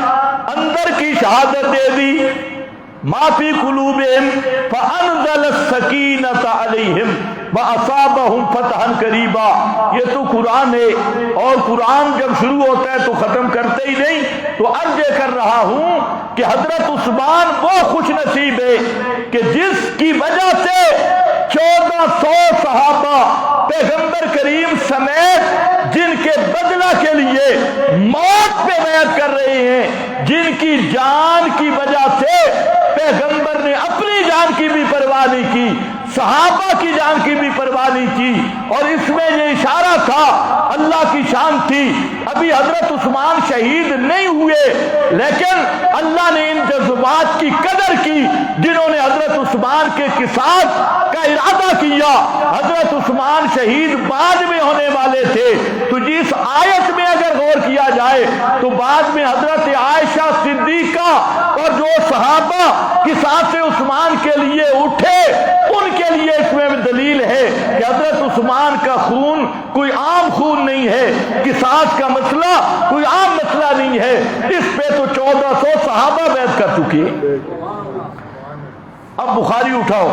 اندر کی شہادت دے دی۔ ما فی قلوبہم فانزل السکینۃ علیہم وَأَصَابَهُمْ فَتْحًا قَرِيبًا، یہ تو قرآن ہے، اور قرآن جب شروع ہوتا ہے تو ختم کرتے ہی نہیں۔ تو عرض یہ کر رہا ہوں کہ حضرت عثمان وہ خوش نصیب ہے کہ جس کی وجہ سے 1400 صحابہ پیغمبر کریم سمیت جن کے بدلہ کے لیے موت پہ بیعت کر رہے ہیں، جن کی جان کی وجہ سے پیغمبر نے اپنی جان کی بھی پرواہ نہیں کی، صحابہ کی جان کی بھی پرواہ نہیں کی، اور اس میں یہ اشارہ تھا، اللہ کی شان تھی۔ ابھی حضرت عثمان شہید نہیں ہوئے، لیکن اللہ نے ان جذبات کی قدر کی جنہوں نے حضرت عثمان کے قصاص کا ارادہ کیا۔ حضرت عثمان شہید بعد میں ہونے والے تھے، تو جس آیت میں اگر غور کیا جائے تو بعد میں حضرت عائشہ صدیقہ اور جو صحابہ قصاص عثمان کے لیے اٹھے، ان کے لیے اس میں دلیل ہے کہ حضرت عثمان کا خون کوئی عام خون نہیں ہے، قصاص کا مسئلہ کوئی عام مسئلہ نہیں ہے، اس پہ تو 1400 صحابہ بیعت کر چکے۔ اب بخاری اٹھاؤ،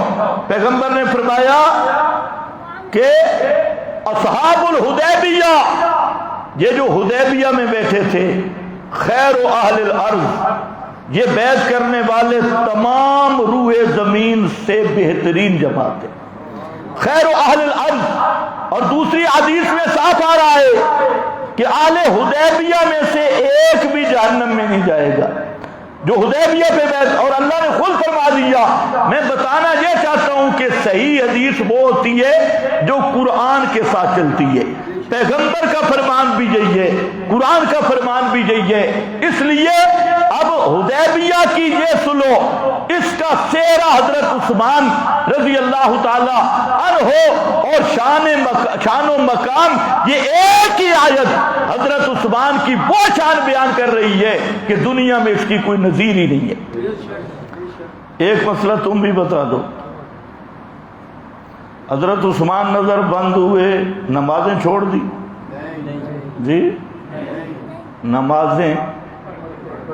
پیغمبر نے فرمایا کہ اصحاب الحدیبیہ، یہ جو حدیبیہ میں بیٹھے تھے، خیر و اہل الارض، یہ بیعت کرنے والے تمام روح زمین سے بہترین جماعت ہے، خیر و اہل الارض۔ اور دوسری حدیث میں صاف آ رہا ہے کہ اہل حدیبیہ میں سے ایک بھی جہنم میں نہیں جائے گا جو حدیبیہ پہ بیعت، اور اللہ نے خود فرما دیا۔ میں بتانا یہ چاہتا ہوں کہ صحیح حدیث وہ ہوتی ہے جو قرآن کے ساتھ چلتی ہے، پیغمبر کا فرمان بھی یہی ہے، قرآن کا فرمان بھی یہی ہے۔ اس لیے اب حدیبیہ کی یہ سلو، اس کا سیرا حضرت عثمان رضی اللہ تعالی عنہ اور شان و مقام، یہ ایک ہی آیت حضرت عثمان کی وہ شان بیان کر رہی ہے کہ دنیا میں اس کی کوئی نظیر ہی نہیں ہے۔ ایک مسئلہ تم بھی بتا دو، حضرت عثمان نظر بند ہوئے، نمازیں چھوڑ دی؟ جی، نمازیں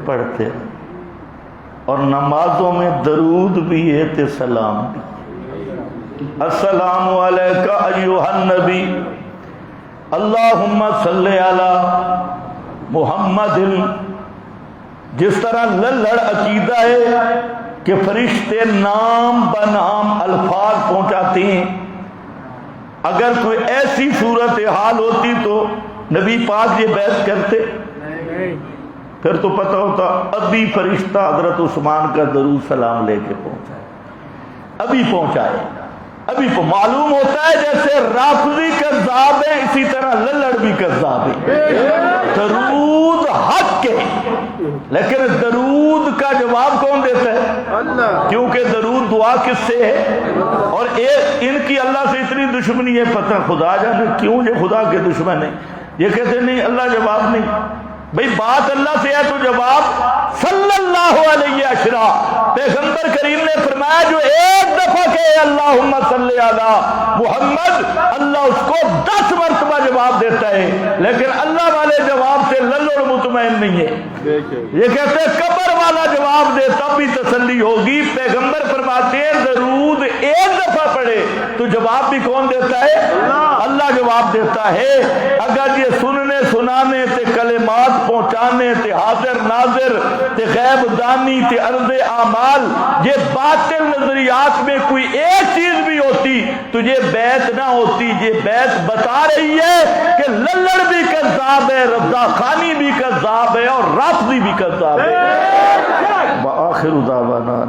پڑھتے اور نمازوں میں درود بھی ہے تے سلام بھی۔ السلام علیکہ ایھا النبی اللہم صلی علی محمد۔ جس طرح لڑ عقیدہ ہے کہ فرشتے نام بنام الفاظ پہنچاتے ہیں، اگر کوئی ایسی صورتحال ہوتی تو نبی پاک یہ بیعت کرتے؟ پھر تو پتہ ہوتا ابھی فرشتہ حضرت عثمان کا درود سلام لے کے پہنچا، ابھی پہنچائے، ابھی تو معلوم ہوتا ہے جیسے رافضی کذاب ہے اسی طرح للڑ بھی کذاب ہے. درود حق کے، لیکن درود کا جواب کون دیتا ہے؟ اللہ. کیونکہ درود دعا کس سے ہے؟ اور ان کی اللہ سے اتنی دشمنی ہے، پتہ خدا جانے کیوں یہ خدا کے دشمن ہیں. یہ کہتے نہیں اللہ جواب نہیں. بھئی بات اللہ سے ہے تو جواب صلی اللہ علیہ اشرا. پیغمبر کریم نے فرمایا جو ایک دفعہ کہے اللہم صلی علی محمد، اللہ اس کو 10 مرتبہ جواب دیتا ہے. لیکن اللہ والے جواب سے للڑ مطمئن نہیں ہے. یہ کہتے ہیں قبر والا جواب دے تب بھی تسلی ہوگی. پیغمبر فرماتے ہیں درود ایک دفعہ پڑھے تو جواب بھی کون دیتا ہے؟ اللہ جواب دیتا ہے. اگر یہ سننے سنانے تے کلمات پہنچانے تے حاضر ناظر تے غیب دانی تے عرض اعمال یہ باطل نظریات میں کوئی ایک چیز بھی ہوتی تو یہ بیعت نہ ہوتی. یہ بیعت بتا رہی ہے کہ للڑ بھی کذاب ہے، رضا خانی بھی کذاب ہے اور رافضی بھی کذاب ہے. وآخر دعوانا